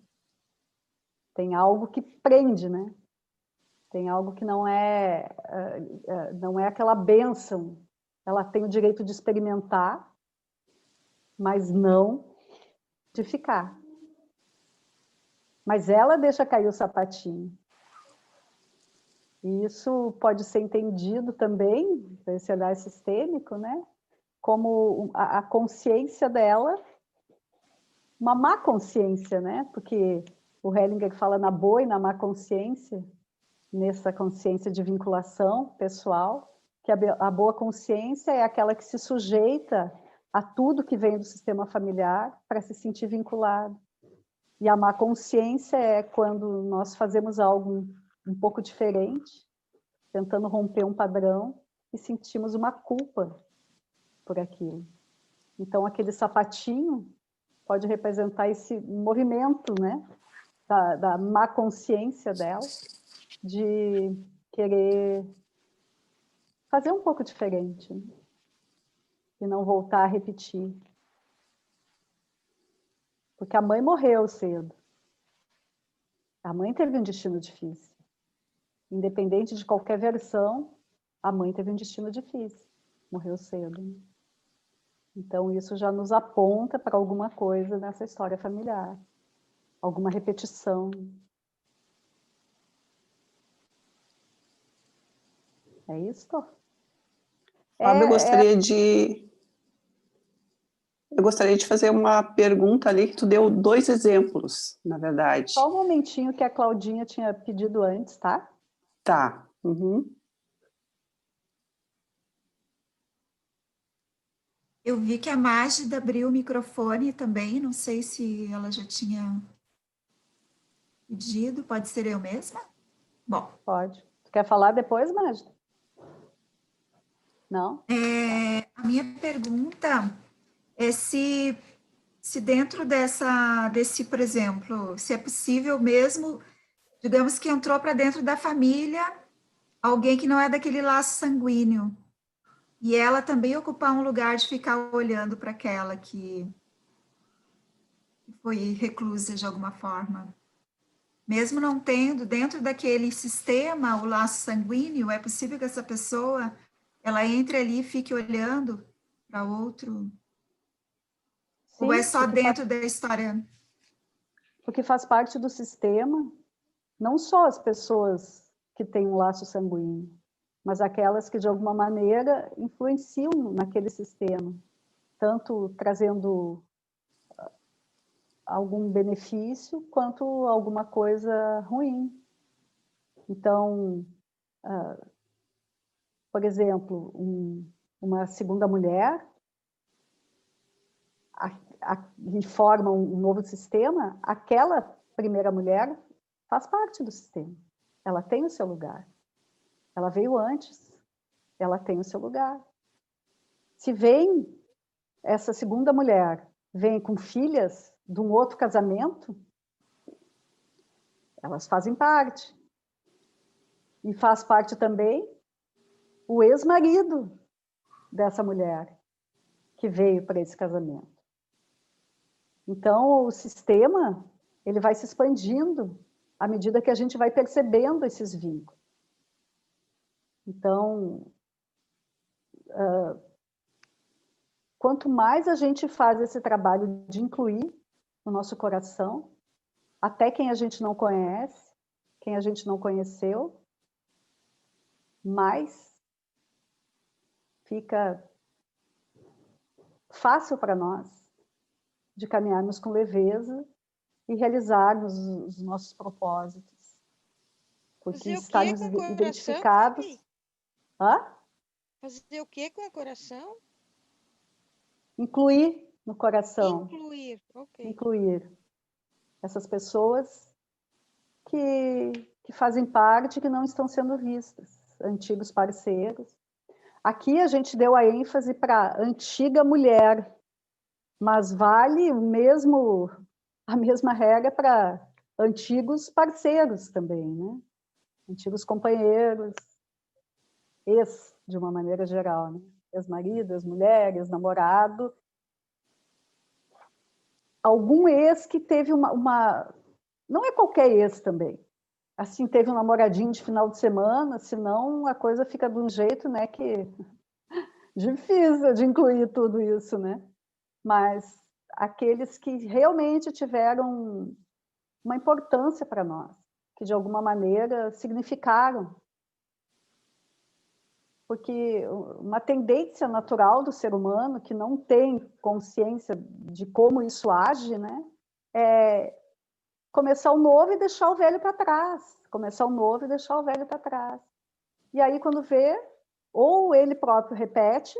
tem algo que prende, né? Tem algo que não é aquela bênção. Ela tem o direito de experimentar, mas não de ficar. Mas ela deixa cair o sapatinho. E isso pode ser entendido também, esse olhar sistêmico, né? Como a consciência dela, uma má consciência, né? Porque o Hellinger fala na boa e na má consciência, nessa consciência de vinculação pessoal, que a boa consciência é aquela que se sujeita a tudo que vem do sistema familiar para se sentir vinculado. E a má consciência é quando nós fazemos algo um pouco diferente, tentando romper um padrão e sentimos uma culpa por aquilo. Então, aquele sapatinho pode representar esse movimento, né, da má consciência dela, de querer fazer um pouco diferente, né, e não voltar a repetir. Porque a mãe morreu cedo. A mãe teve um destino difícil. Independente de qualquer versão, a mãe teve um destino difícil. Morreu cedo. Né? Então, isso já nos aponta para alguma coisa nessa história familiar. Alguma repetição. É isso? Fábio, eu gostaria de fazer uma pergunta ali, que tu deu 2 exemplos, na verdade. Só um momentinho que a Claudinha tinha pedido antes, tá? Tá. Uhum. Eu vi que a Mágida abriu o microfone também, não sei se ela já tinha pedido, pode ser eu mesma? Bom. Pode. Tu quer falar depois, Mágida? Não? A minha pergunta é se dentro desse, por exemplo, se é possível mesmo, digamos que entrou para dentro da família alguém que não é daquele laço sanguíneo, e ela também ocupar um lugar de ficar olhando para aquela que foi reclusa de alguma forma. Mesmo não tendo dentro daquele sistema o laço sanguíneo, é possível que essa pessoa ela entre ali e fique olhando para outro? Sim, ou é só dentro da história? Porque faz parte do sistema, não só as pessoas que têm um laço sanguíneo, mas aquelas que de alguma maneira influenciam naquele sistema, tanto trazendo algum benefício quanto alguma coisa ruim. Então, por exemplo, uma segunda mulher e forma um novo sistema, aquela primeira mulher faz parte do sistema. Ela tem o seu lugar. Ela veio antes. Ela tem o seu lugar. Se vem essa segunda mulher, vem com filhas de um outro casamento, elas fazem parte. E faz parte também o ex-marido dessa mulher que veio para esse casamento. Então, o sistema, ele vai se expandindo à medida que a gente vai percebendo esses vínculos. Então, quanto mais a gente faz esse trabalho de incluir no nosso coração, até quem a gente não conhece, quem a gente não conheceu, mais fica fácil para nós de caminharmos com leveza e realizarmos os nossos propósitos. Porque estarmos identificados... Hã? Fazer o que com o coração? Incluir no coração. Incluir, ok. Incluir essas pessoas que fazem parte, que não estão sendo vistas, antigos parceiros. Aqui a gente deu a ênfase para antiga mulher, mas vale a mesma regra para antigos parceiros também, né? Antigos companheiros, ex, de uma maneira geral, né? Ex-marido, ex-mulher, ex-namorado. Algum ex que teve uma... Não é qualquer ex também. Assim, teve um namoradinho de final de semana, senão a coisa fica de um jeito, né, que difícil de incluir tudo isso, né? Mas aqueles que realmente tiveram uma importância para nós, que de alguma maneira significaram. Porque uma tendência natural do ser humano, que não tem consciência de como isso age, né, é começar o novo e deixar o velho para trás. Começar o novo e deixar o velho para trás. E aí, quando vê, ou ele próprio repete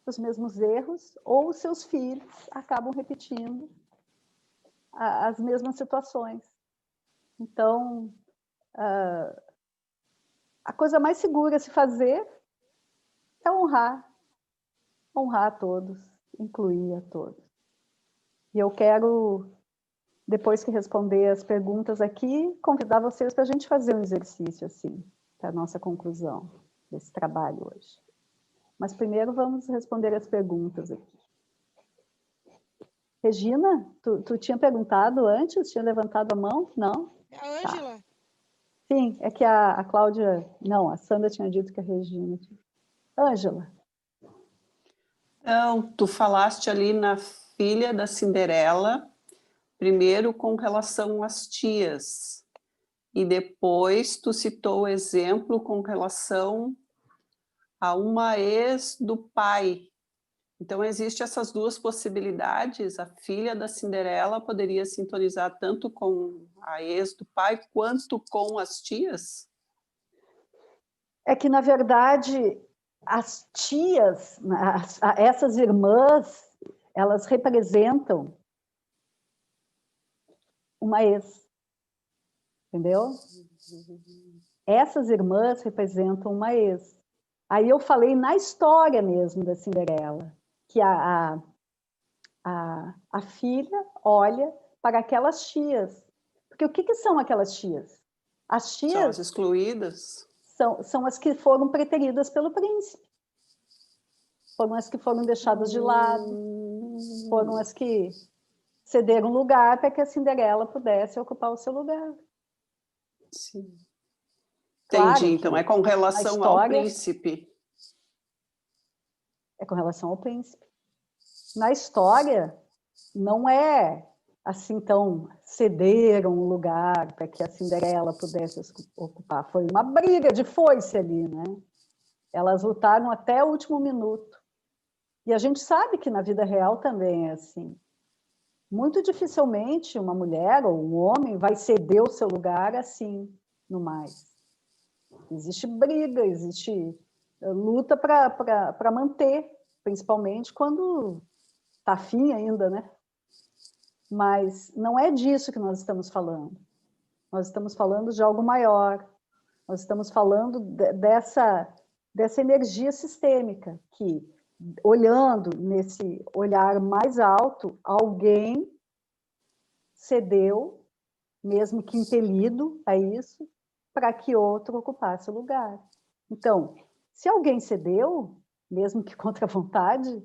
os mesmos erros, ou os seus filhos acabam repetindo as mesmas situações. Então, a coisa mais segura a se fazer é honrar a todos, incluir a todos. E eu quero, depois que responder as perguntas aqui, convidar vocês para a gente fazer um exercício assim, para a nossa conclusão desse trabalho hoje. Mas primeiro vamos responder as perguntas aqui. Regina, tu tinha perguntado antes? Tinha levantado a mão? Não? A Ângela? Tá. Sim, é que a Cláudia... Não, a Sandra tinha dito que a Regina... Ângela. Então, tu falaste ali na filha da Cinderela, primeiro com relação às tias, e depois tu citou o exemplo com relação a uma ex do pai. Então, existem essas duas possibilidades. A filha da Cinderela poderia sintonizar tanto com a ex do pai quanto com as tias? É que, na verdade, as tias, essas irmãs, elas representam uma ex. Entendeu? Essas irmãs representam uma ex. Aí eu falei na história mesmo da Cinderela, que a filha olha para aquelas tias. Porque o que são aquelas tias? As tias... São as excluídas? São as que foram preteridas pelo príncipe. Foram as que foram deixadas de lado. Foram as que cederam lugar para que a Cinderela pudesse ocupar o seu lugar. Sim. Claro, entendi, então é com relação ao príncipe. É com relação ao príncipe. Na história, não é assim tão cederam um lugar para que a Cinderela pudesse ocupar. Foi uma briga de foice ali, né? Elas lutaram até o último minuto. E a gente sabe que na vida real também é assim. Muito dificilmente uma mulher ou um homem vai ceder o seu lugar assim, no mais. Existe briga, existe luta para manter, principalmente quando está afim ainda, né? Mas não é disso que nós estamos falando. Nós estamos falando de algo maior. Nós estamos falando dessa energia sistêmica que, olhando nesse olhar mais alto, alguém cedeu, mesmo que impelido a isso, para que outro ocupasse o lugar. Então, se alguém cedeu, mesmo que contra a vontade,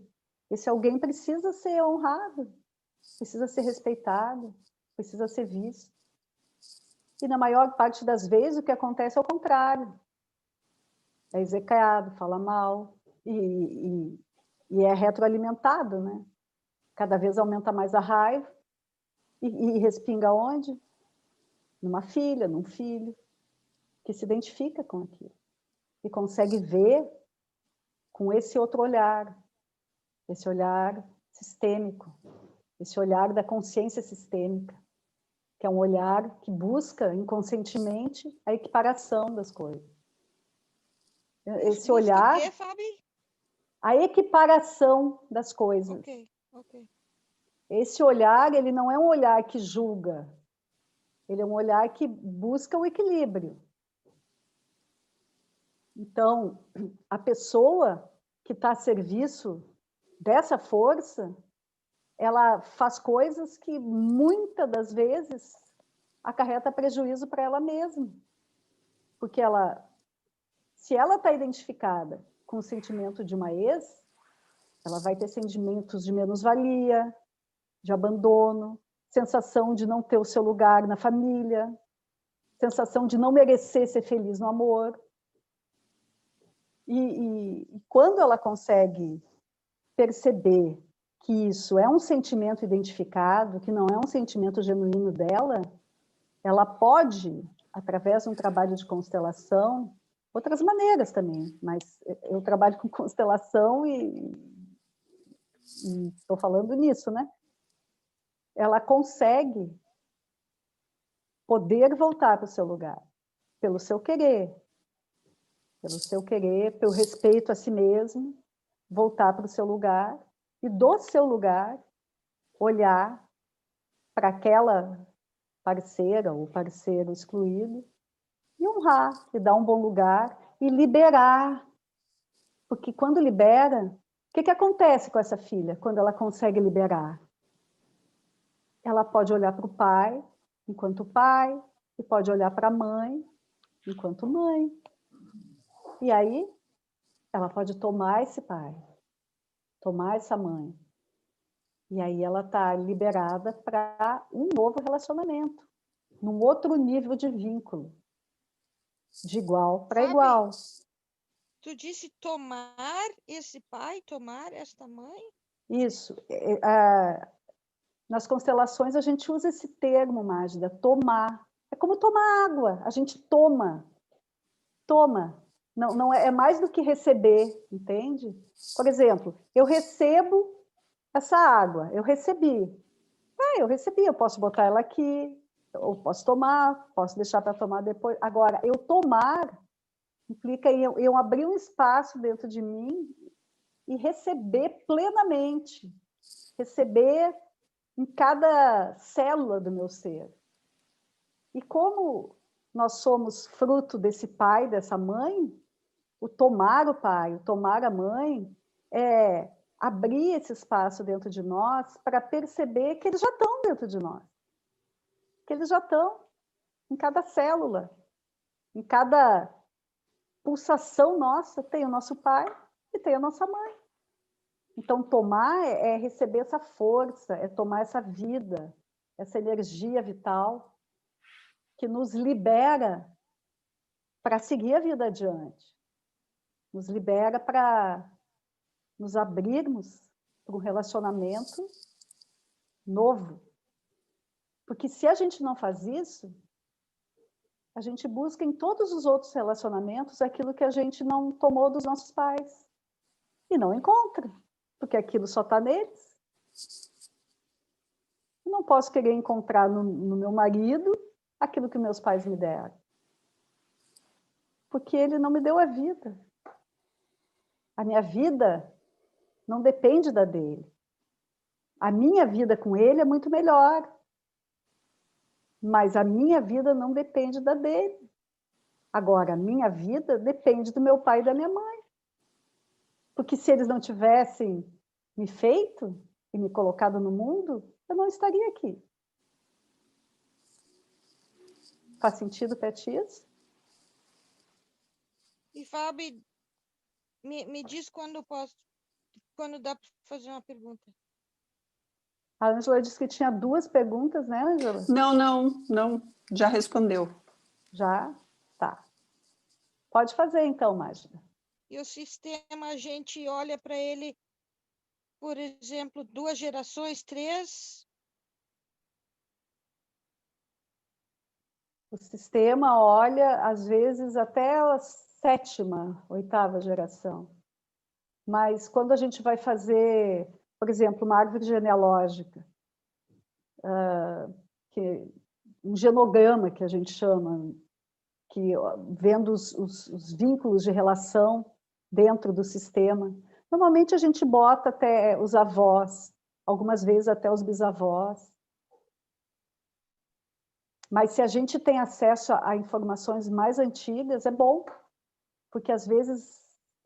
esse alguém precisa ser honrado, precisa ser respeitado, precisa ser visto. E na maior parte das vezes o que acontece é o contrário. É execrado, fala mal, e é retroalimentado, né? Cada vez aumenta mais a raiva, e respinga onde? Numa filha, num filho, que se identifica com aquilo, e consegue ver com esse outro olhar, esse olhar sistêmico, esse olhar da consciência sistêmica, que é um olhar que busca inconscientemente a equiparação das coisas. Esse Busca olhar, o quê, Fabi? a equiparação das coisas. Ok, ok. Esse olhar, ele não é um olhar que julga, ele é um olhar que busca o equilíbrio. Então, a pessoa que está a serviço dessa força, ela faz coisas que muitas das vezes acarreta prejuízo para ela mesma. Porque se ela está identificada com o sentimento de uma ex, ela vai ter sentimentos de menos-valia, de abandono, sensação de não ter o seu lugar na família, sensação de não merecer ser feliz no amor. E quando ela consegue perceber que isso é um sentimento identificado, que não é um sentimento genuíno dela, ela pode, através de um trabalho de constelação, outras maneiras também, mas eu trabalho com constelação e estou falando nisso, né? Ela consegue poder voltar para o seu lugar, pelo seu querer, pelo respeito a si mesmo, voltar para o seu lugar e do seu lugar olhar para aquela parceira ou parceiro excluído e honrar, e dar um bom lugar e liberar. Porque quando libera, o que acontece com essa filha quando ela consegue liberar? Ela pode olhar para o pai enquanto pai e pode olhar para a mãe enquanto mãe. E aí ela pode tomar esse pai, tomar essa mãe. E aí ela está liberada para um novo relacionamento, num outro nível de vínculo, de igual para igual. Tu disse tomar esse pai, tomar esta mãe? Isso. Nas constelações a gente usa esse termo, Mágida, tomar. É como tomar água, a gente toma. Não é mais do que receber, entende? Por exemplo, eu recebo essa água, eu recebi, eu posso botar ela aqui, eu posso tomar, posso deixar para tomar depois. Agora, eu tomar implica em eu abrir um espaço dentro de mim e receber plenamente, receber em cada célula do meu ser. E como nós somos fruto desse pai, dessa mãe, o tomar o pai, o tomar a mãe, é abrir esse espaço dentro de nós para perceber que eles já estão dentro de nós. Que eles já estão em cada célula, em cada pulsação nossa, tem o nosso pai e tem a nossa mãe. Então, tomar é receber essa força, é tomar essa vida, essa energia vital que nos libera para seguir a vida adiante. Nos libera para nos abrirmos para um relacionamento novo. Porque se a gente não faz isso, a gente busca em todos os outros relacionamentos aquilo que a gente não tomou dos nossos pais. E não encontra, porque aquilo só está neles. Eu não posso querer encontrar no meu marido aquilo que meus pais me deram. Porque ele não me deu a vida. A minha vida não depende da dele. A minha vida com ele é muito melhor. Mas a minha vida não depende da dele. Agora, a minha vida depende do meu pai e da minha mãe. Porque se eles não tivessem me feito e me colocado no mundo, eu não estaria aqui. Faz sentido, Petis? E, Fábio, me diz quando dá para fazer uma pergunta. A Ângela disse que tinha 2 perguntas, né, Ângela? Não, já respondeu. Já? Tá. Pode fazer, então, Mágica. E o sistema, a gente olha para ele, por exemplo, 2 gerações, 3? O sistema olha, às vezes, até a 7ª, 8ª geração. Mas quando a gente vai fazer, por exemplo, uma árvore genealógica, um genograma, que a gente chama, que vendo os vínculos de relação dentro do sistema, normalmente a gente bota até os avós, algumas vezes até os bisavós. Mas se a gente tem acesso a informações mais antigas, é bom, porque às vezes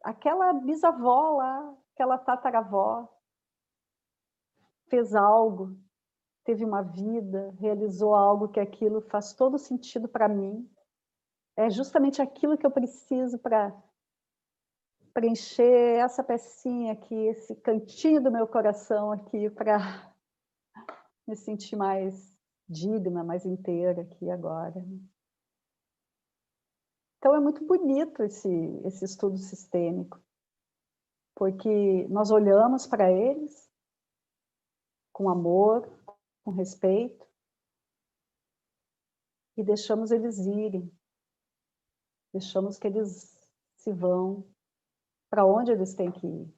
aquela bisavó lá, aquela tataravó, fez algo, teve uma vida, realizou algo que aquilo faz todo sentido para mim. É justamente aquilo que eu preciso para preencher essa pecinha aqui, esse cantinho do meu coração aqui, para me sentir mais digna, mais inteira aqui agora. Então é muito bonito esse estudo sistêmico, porque nós olhamos para eles com amor, com respeito, e deixamos eles irem, deixamos que eles se vão para onde eles têm que ir.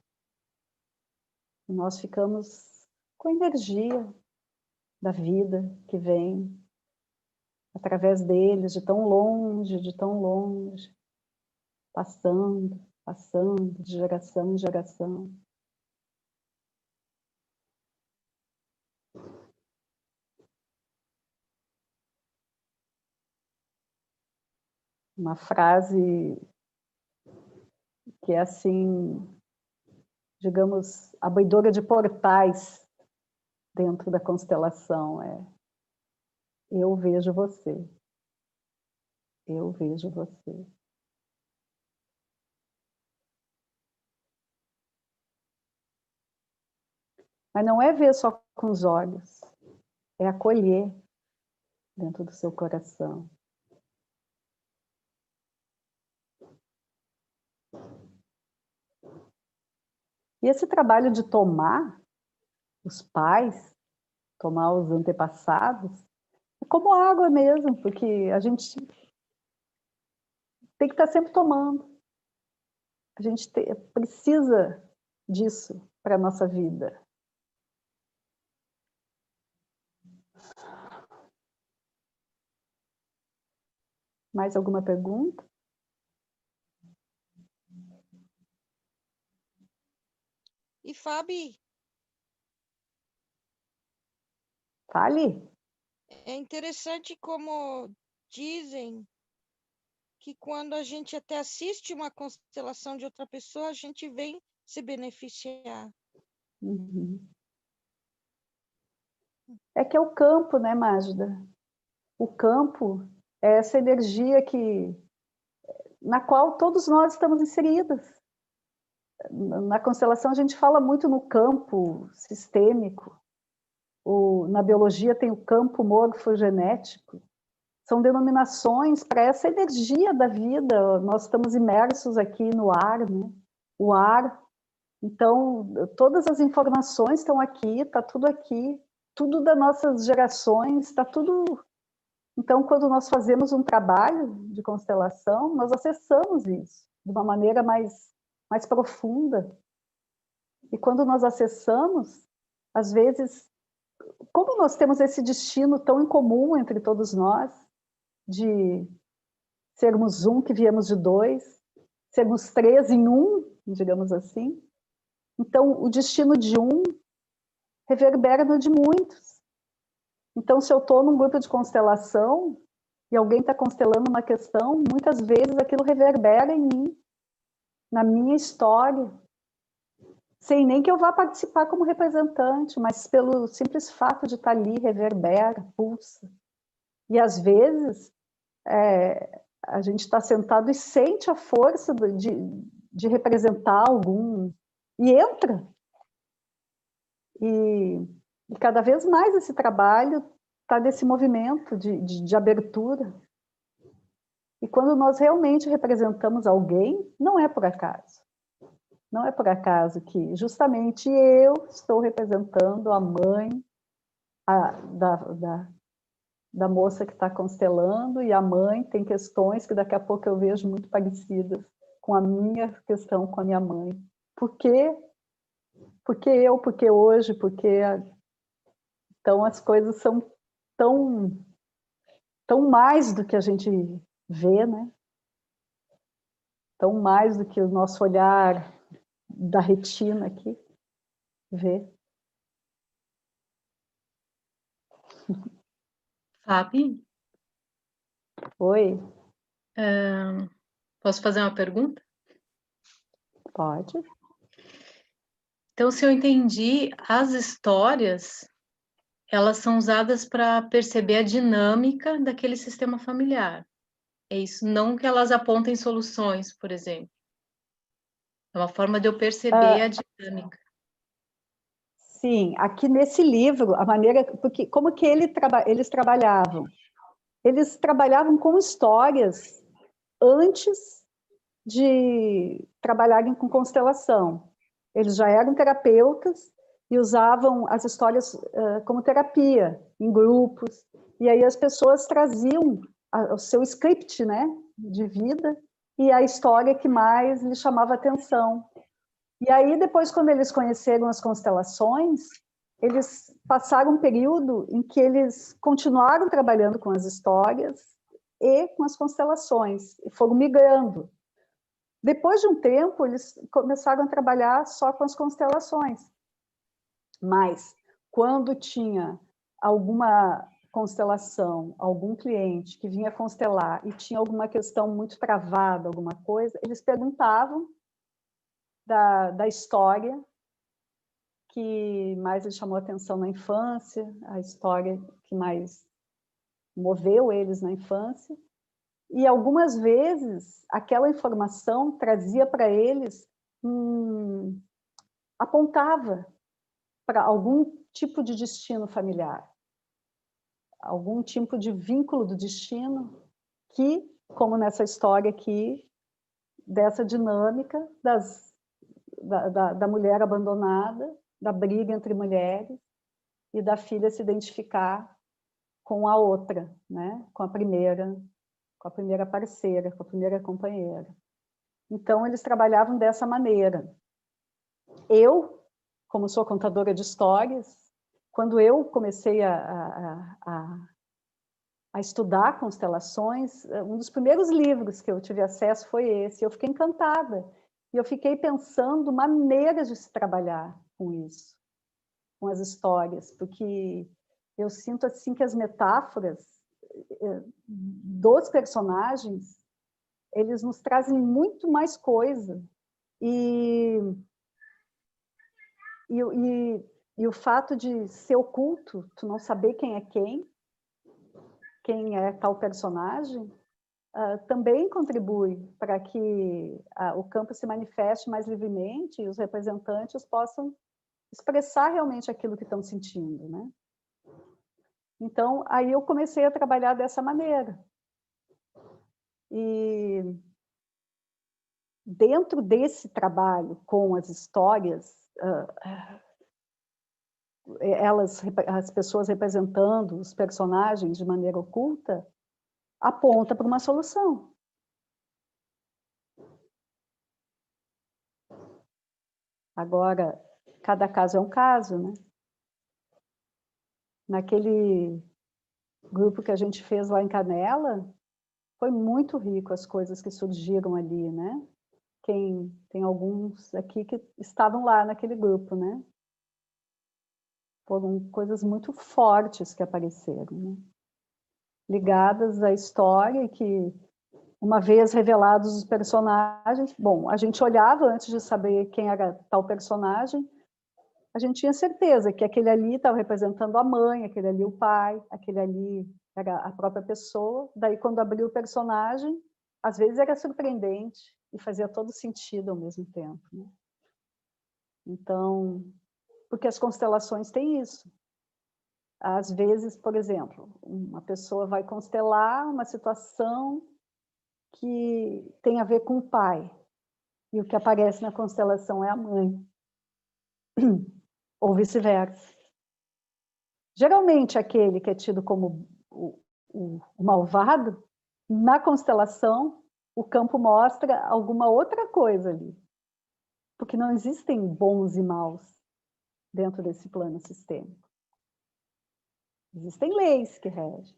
E nós ficamos com a energia da vida que vem através deles, de tão longe, passando, de geração em geração. Uma frase que é assim, digamos, abridora de portais dentro da constelação é: eu vejo você. Eu vejo você. Mas não é ver só com os olhos, é acolher dentro do seu coração. E esse trabalho de tomar os pais, tomar os antepassados, é como água mesmo, porque a gente tem que estar sempre tomando. A gente precisa disso para a nossa vida. Mais alguma pergunta? E, Fabi, Fale. é interessante como dizem que quando a gente até assiste uma constelação de outra pessoa, a gente vem se beneficiar. Uhum. É que é o campo, né, Mágida? O campo é essa energia na qual todos nós estamos inseridos. Na constelação a gente fala muito no campo sistêmico. Na biologia tem o campo morfogenético. São denominações para essa energia da vida. Nós estamos imersos aqui no ar, né? O ar. Então, todas as informações estão aqui, está tudo aqui. Tudo das nossas gerações, está tudo... Então, quando nós fazemos um trabalho de constelação, nós acessamos isso de uma maneira mais profunda. E quando nós acessamos, às vezes, como nós temos esse destino tão em comum entre todos nós, de sermos um que viemos de 2, sermos 3 em 1, digamos assim, então o destino de um reverbera no de muitos. Então, se eu estou num grupo de constelação e alguém está constelando uma questão, muitas vezes aquilo reverbera em mim, na minha história, sem nem que eu vá participar como representante, mas pelo simples fato de estar ali, reverbera, pulsa. E às vezes a gente está sentado e sente a força de representar algum, e entra. E E cada vez mais esse trabalho está nesse movimento de abertura. E quando nós realmente representamos alguém, não é por acaso. Não é por acaso que justamente eu estou representando a mãe da moça que está constelando, e a mãe tem questões que daqui a pouco eu vejo muito parecidas com a minha questão com a minha mãe. Por quê? Porque eu, porque hoje, porque... Então as coisas são tão mais do que a gente vê, né? Tão mais do que o nosso olhar da retina aqui vê. Fabi? Oi? Posso fazer uma pergunta? Pode. Então, se eu entendi, as histórias, elas são usadas para perceber a dinâmica daquele sistema familiar. É isso, não que elas apontem soluções, por exemplo. É uma forma de eu perceber a dinâmica. Sim, aqui nesse livro, a maneira... Porque como que eles trabalhavam? Eles trabalhavam com histórias antes de trabalharem com constelação. Eles já eram terapeutas e usavam as histórias como terapia, em grupos. E aí as pessoas traziam o seu script, né, de vida e a história que mais lhes chamava atenção. E aí, depois, quando eles conheceram as constelações, eles passaram um período em que eles continuaram trabalhando com as histórias e com as constelações, e foram migrando. Depois de um tempo, eles começaram a trabalhar só com as constelações. Mas, quando tinha alguma constelação, algum cliente que vinha constelar e tinha alguma questão muito travada, alguma coisa, eles perguntavam da história que mais lhe chamou a atenção na infância, a história que mais moveu eles na infância. E algumas vezes aquela informação trazia para eles, apontava para algum tipo de destino familiar, algum tipo de vínculo do destino que, como nessa história aqui, dessa dinâmica da mulher abandonada, da briga entre mulheres e da filha se identificar com a outra, né? Com a primeira parceira, com a primeira companheira. Então, eles trabalhavam dessa maneira. Eu, como sou contadora de histórias, quando eu comecei a estudar constelações, um dos primeiros livros que eu tive acesso foi esse. Eu fiquei encantada. E eu fiquei pensando maneiras de se trabalhar com isso, com as histórias, porque eu sinto assim que as metáforas dos personagens, eles nos trazem muito mais coisa. E o fato de ser oculto, tu não saber quem é tal personagem, também contribui para que o campo se manifeste mais livremente e os representantes possam expressar realmente aquilo que estão sentindo, né? Então, aí eu comecei a trabalhar dessa maneira. E dentro desse trabalho com as histórias, as pessoas representando os personagens de maneira oculta, aponta para uma solução. Agora, cada caso é um caso, né? Naquele grupo que a gente fez lá em Canela, foi muito rico as coisas que surgiram ali, né? Tem alguns aqui que estavam lá naquele grupo, né? Foram coisas muito fortes que apareceram, né? Ligadas à história e que, uma vez revelados os personagens, bom, a gente olhava antes de saber quem era tal personagem, a gente tinha certeza que aquele ali estava representando a mãe, aquele ali o pai, aquele ali era a própria pessoa. Daí, quando abriu o personagem, às vezes era surpreendente e fazia todo sentido ao mesmo tempo, né? Então, porque as constelações têm isso. às vezes, por exemplo, uma pessoa vai constelar uma situação que tem a ver com o pai, e o que aparece na constelação é a mãe, ou vice-versa. Geralmente, aquele que é tido como o malvado, na constelação, o campo mostra alguma outra coisa ali. Porque não existem bons e maus dentro desse plano sistêmico. Existem leis que regem.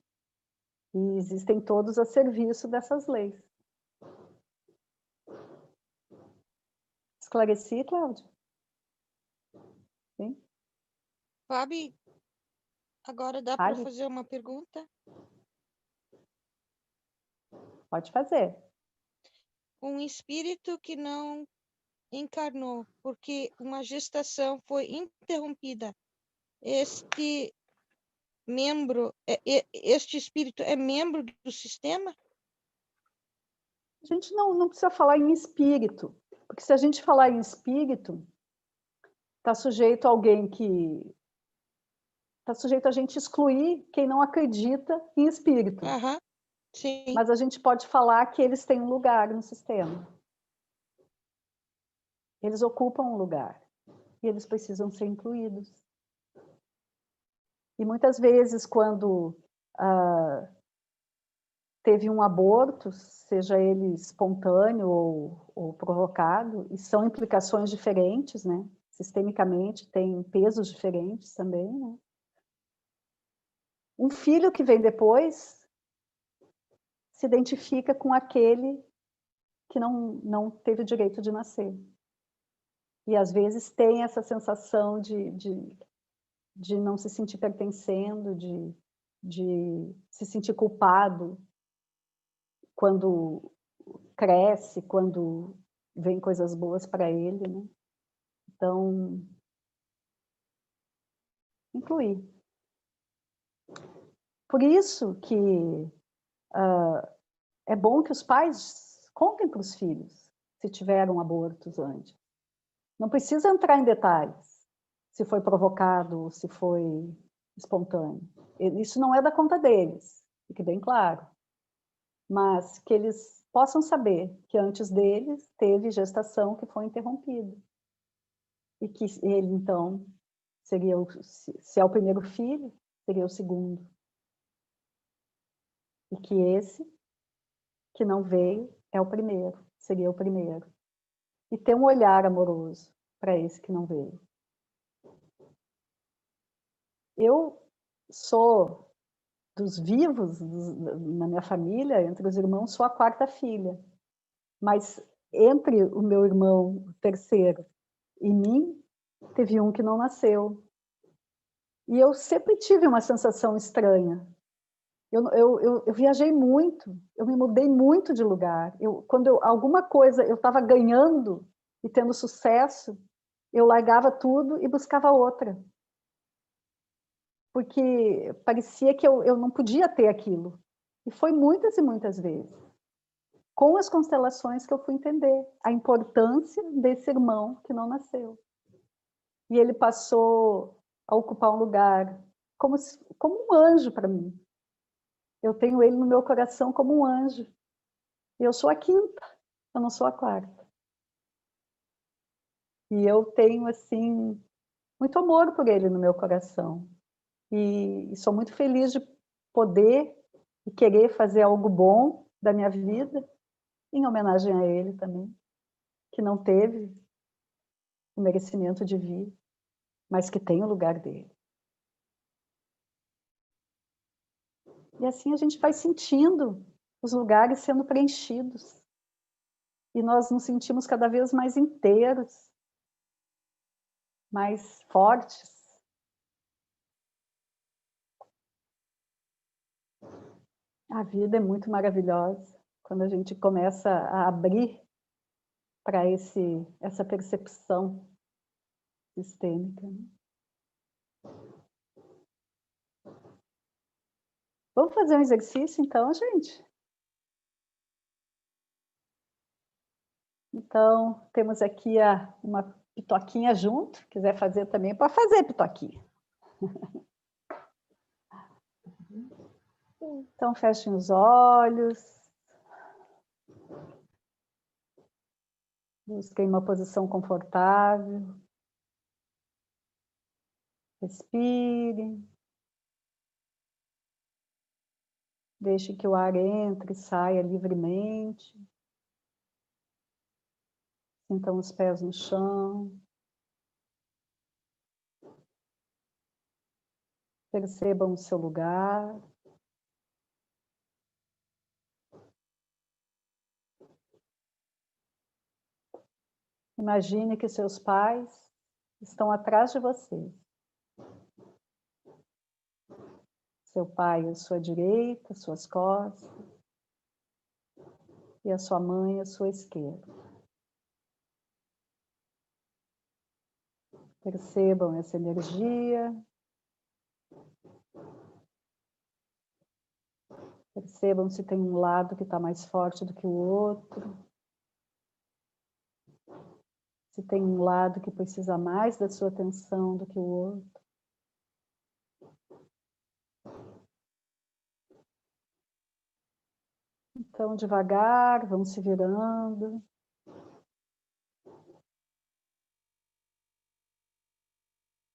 E existem todos a serviço dessas leis. Esclareci, Cláudia? Sim? Fabi, agora dá para fazer uma pergunta? Pode fazer. Um espírito que não encarnou porque uma gestação foi interrompida, este espírito é membro do sistema? A gente não precisa falar em espírito, porque se a gente falar em espírito, está sujeito a alguém que... Está sujeito a gente excluir quem não acredita em espírito. Sim. Mas a gente pode falar que eles têm um lugar no sistema. Eles ocupam um lugar. E eles precisam ser incluídos. E muitas vezes, quando teve um aborto, seja ele espontâneo ou provocado, e são implicações diferentes, né? Sistemicamente, tem pesos diferentes também, né? Um filho que vem depois se identifica com aquele que não teve o direito de nascer. E, às vezes, tem essa sensação de não se sentir pertencendo, de se sentir culpado quando cresce, quando vem coisas boas para ele, né? Então, incluir. Por isso que é bom que os pais contem para os filhos se tiveram abortos antes. Não precisa entrar em detalhes, se foi provocado, se foi espontâneo. Isso não é da conta deles, fique bem claro. Mas que eles possam saber que antes deles teve gestação que foi interrompida. E que ele, então, seria, se é o primeiro filho, seria o segundo. E que esse, que não veio, é o primeiro, seria o primeiro. E ter um olhar amoroso para esse que não veio. Eu sou, dos vivos, na minha família, entre os irmãos, sou a quarta filha. Mas entre o meu irmão, o terceiro, e mim, teve um que não nasceu. E eu sempre tive uma sensação estranha. Eu viajei muito, eu me mudei muito de lugar. Quando alguma coisa eu estava ganhando e tendo sucesso, eu largava tudo e buscava outra. Porque parecia que eu não podia ter aquilo. E foi muitas e muitas vezes. Com as constelações que eu fui entender a importância desse irmão que não nasceu. E ele passou a ocupar um lugar como um anjo para mim. Eu tenho ele no meu coração como um anjo. E eu sou a quinta, eu não sou a quarta. E eu tenho, assim, muito amor por ele no meu coração. E sou muito feliz de poder e querer fazer algo bom da minha vida, em homenagem a ele também, que não teve o merecimento de vir, mas que tem o lugar dele. E assim a gente vai sentindo os lugares sendo preenchidos. E nós nos sentimos cada vez mais inteiros, mais fortes. A vida é muito maravilhosa quando a gente começa a abrir para essa percepção sistêmica. Vamos fazer um exercício, então, gente? Então, temos aqui uma pitoquinha junto. Quiser fazer também, pode fazer pitoquinha. Então, fechem os olhos. Busquem uma posição confortável. Respirem. Deixe que o ar entre e saia livremente. Sintam os pés no chão. Percebam o seu lugar. Imagine que seus pais estão atrás de você. Seu pai à sua direita, às suas costas, e a sua mãe à sua esquerda. Percebam essa energia. Percebam se tem um lado que está mais forte do que o outro. Se tem um lado que precisa mais da sua atenção do que o outro. Então, devagar, vão se virando.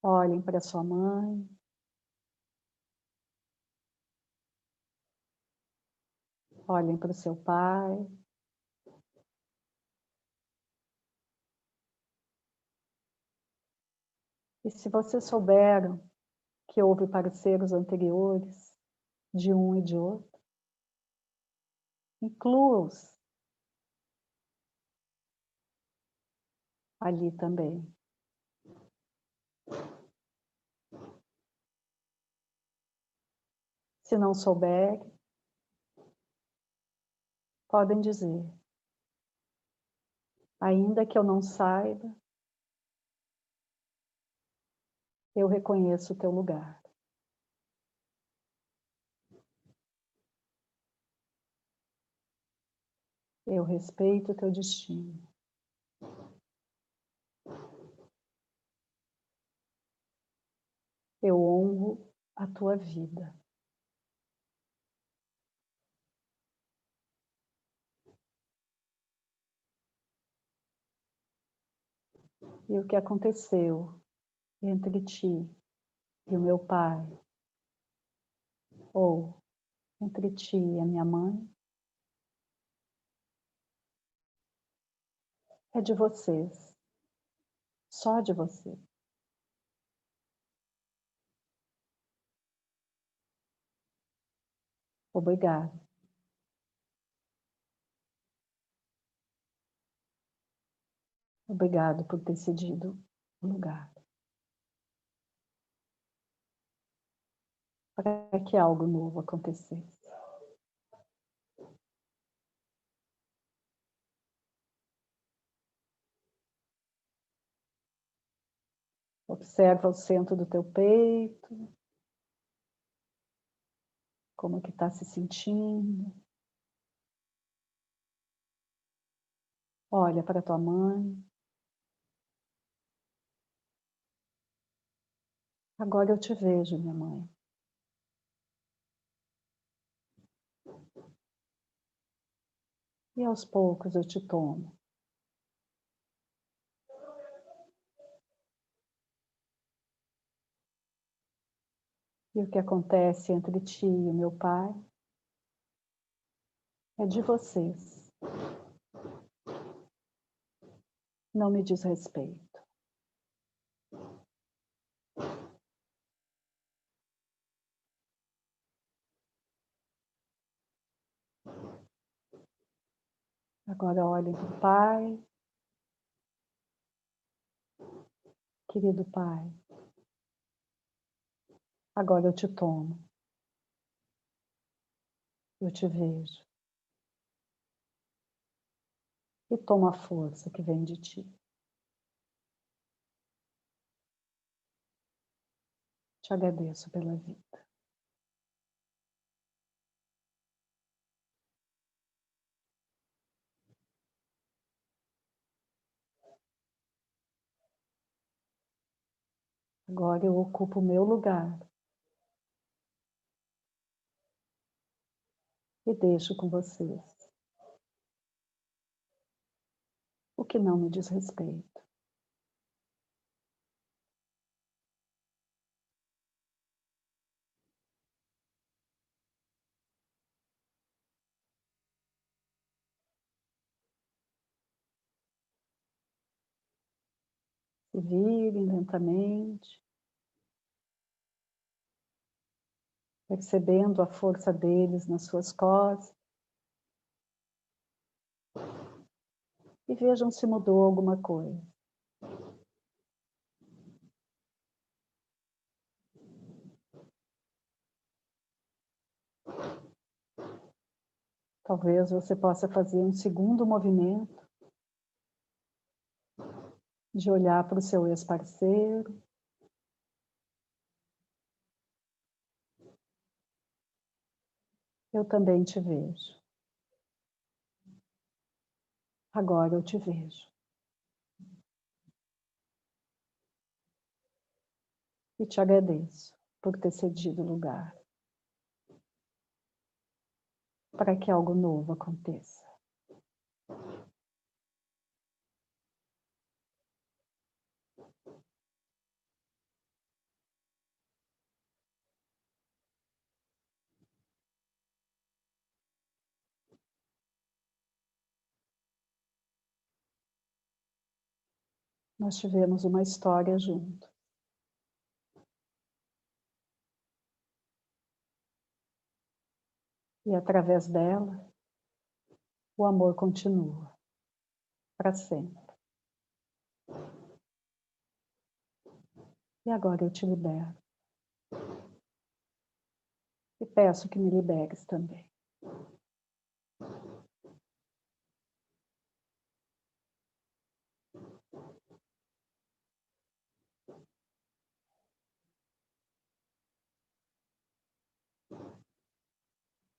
Olhem para sua mãe. Olhem para o seu pai. E se vocês souberam que houve parceiros anteriores, de um e de outro, inclua-os ali também. Se não souberem, podem dizer: ainda que eu não saiba, eu reconheço o teu lugar. Eu respeito o teu destino. Eu honro a tua vida. E o que aconteceu entre ti e o meu pai, ou entre ti e a minha mãe, é de vocês. Só de vocês. Obrigado. Obrigado por ter cedido o lugar. Para que algo novo acontecesse. Observa o centro do teu peito. Como que está se sentindo. Olha para tua mãe. Agora eu te vejo, minha mãe. E aos poucos eu te tomo. E o que acontece entre ti e o meu pai é de vocês. Não me diz respeito. Agora olhem para o pai. Querido pai, agora eu te tomo. Eu te vejo. E tomo a força que vem de ti. Te agradeço pela vida. Agora eu ocupo o meu lugar. E deixo com vocês o que não me diz respeito. Se virem lentamente, percebendo a força deles nas suas costas. E vejam se mudou alguma coisa. Talvez você possa fazer um segundo movimento de olhar para o seu ex-parceiro. Eu também te vejo. Agora eu te vejo. E te agradeço por ter cedido lugar para que algo novo aconteça. Nós tivemos uma história junto. E através dela, o amor continua para sempre. E agora eu te libero. E peço que me liberes também.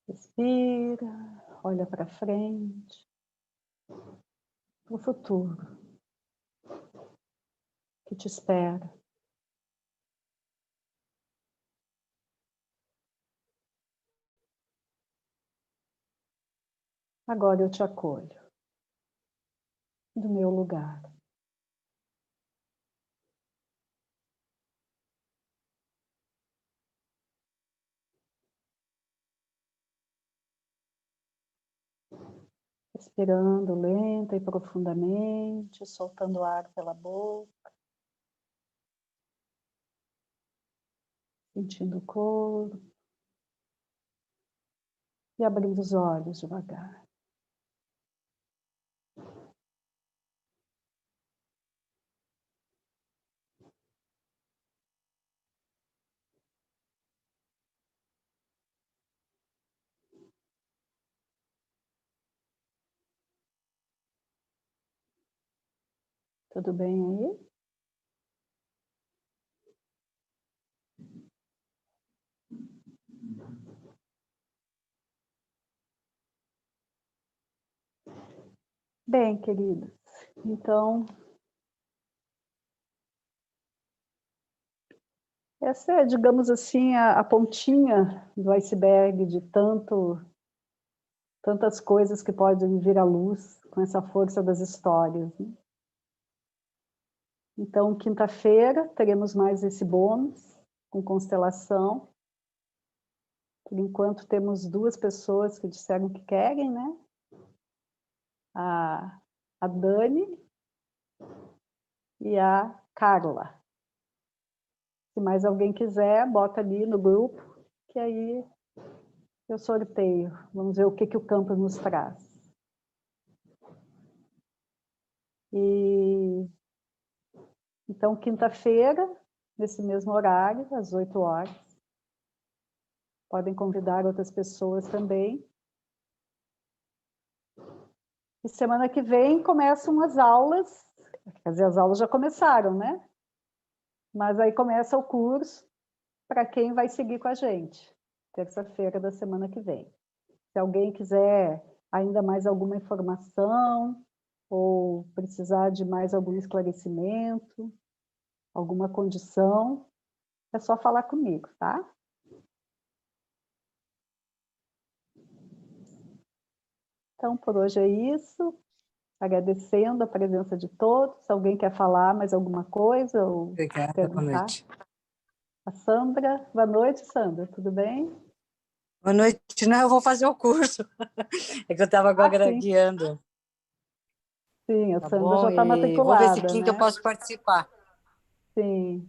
Respira, olha para frente, para o futuro que te espera. Agora eu te acolho do meu lugar. Respirando lenta e profundamente, soltando ar pela boca. Sentindo o corpo. E abrindo os olhos devagar. Tudo bem aí? Bem, queridos, então, essa é, digamos assim, a pontinha do iceberg de tantas coisas que podem vir à luz com essa força das histórias, né? Então, quinta-feira, teremos mais esse bônus com constelação. Por enquanto, temos 2 pessoas que disseram que querem, né? A Dani e a Carla. Se mais alguém quiser, bota ali no grupo, que aí eu sorteio. Vamos ver o que o campo nos traz. Então, quinta-feira, nesse mesmo horário, às 8 horas. Podem convidar outras pessoas também. E semana que vem começam as aulas. Quer dizer, as aulas já começaram, né? Mas aí começa o curso para quem vai seguir com a gente. Terça-feira da semana que vem. Se alguém quiser ainda mais alguma informação ou precisar de mais algum esclarecimento, alguma condição, é só falar comigo, tá? Então, por hoje é isso. Agradecendo a presença de todos. Alguém quer falar mais alguma coisa? Ou Obrigada, boa perguntar? noite. A Sandra. Boa noite, Sandra. Tudo bem? Boa noite. Não, eu vou fazer o curso. É que eu estava agora sim. guiando. Sim, a Tá Sandra bom? já está E vou ver se matriculada, quinta eu né? posso participar. Sim.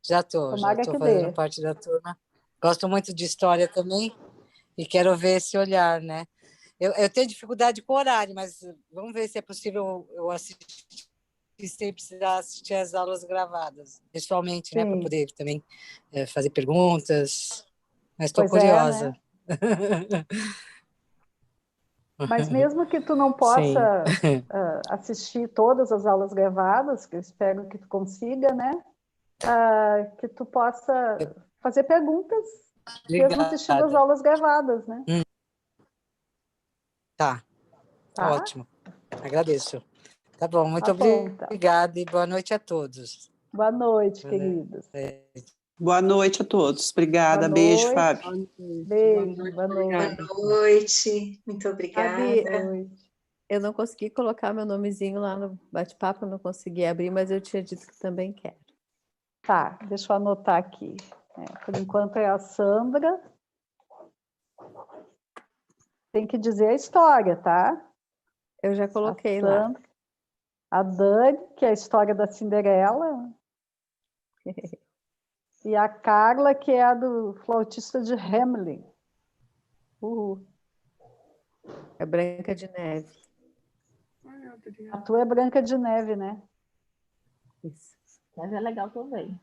Já estou Tomara que fazendo dê. parte da turma. Gosto muito de história também e quero ver esse olhar, né? Eu tenho dificuldade com o horário, mas vamos ver se é possível eu assistir sem precisar assistir as aulas gravadas, pessoalmente, né? Para Sim. poder também fazer perguntas. Mas estou Pois é, né? curiosa. Mas mesmo que tu não Sim. possa assistir todas as aulas gravadas, que eu espero que tu consiga, né? Que tu possa fazer perguntas, mesmo assistindo as Obrigada. aulas gravadas, né? Tá, Tá? ótimo. Agradeço. Tá bom, muito Tá bom, então. obrigada e boa noite a todos. Boa noite, Boa queridos. noite. Boa noite a todos. Obrigada. Boa Beijo, noite. Fábio. Beijo, boa noite. Boa noite, muito obrigada. Fabi, Boa noite. eu não consegui colocar meu nomezinho lá no bate-papo, eu não consegui abrir, mas eu tinha dito que também quero. Tá, deixa eu anotar aqui. Por enquanto é a Sandra. Tem que dizer a história, tá? Eu já coloquei a lá. Sandra, a Dani, que é a história da Cinderela, e a Carla, que é a do flautista de Hamelin. É Branca de Neve. A tua é Branca de Neve, né? Isso. Neve é legal também.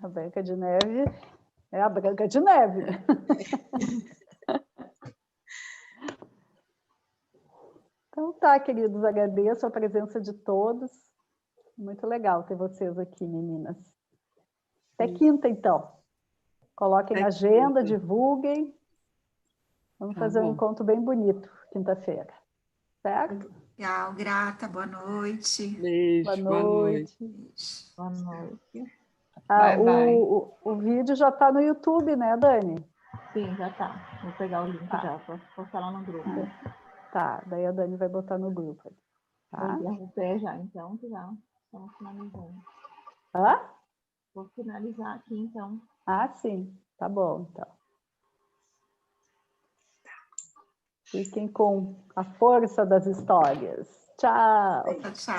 A Branca de Neve é a Branca de Neve. Então tá, queridos, agradeço a presença de todos. Muito legal ter vocês aqui, meninas. Até quinta, então. Coloquem Até agenda, quinta. divulguem. Vamos Tá fazer um bom. encontro bem bonito, quinta-feira. Certo? Legal, grata, boa noite. Beijo, Boa noite. Boa noite. Bye, bye. O vídeo já está no YouTube, né, Dani? Sim, já tá. Vou pegar o link já para postar lá no grupo. Tá, daí a Dani vai botar no grupo. Tá? Vou interromper já, então, que já estamos finalizando. Hã? Vou finalizar aqui, então. Ah, sim. Tá bom, então. Fiquem com a força das histórias. Tchau! Tchau, tchau.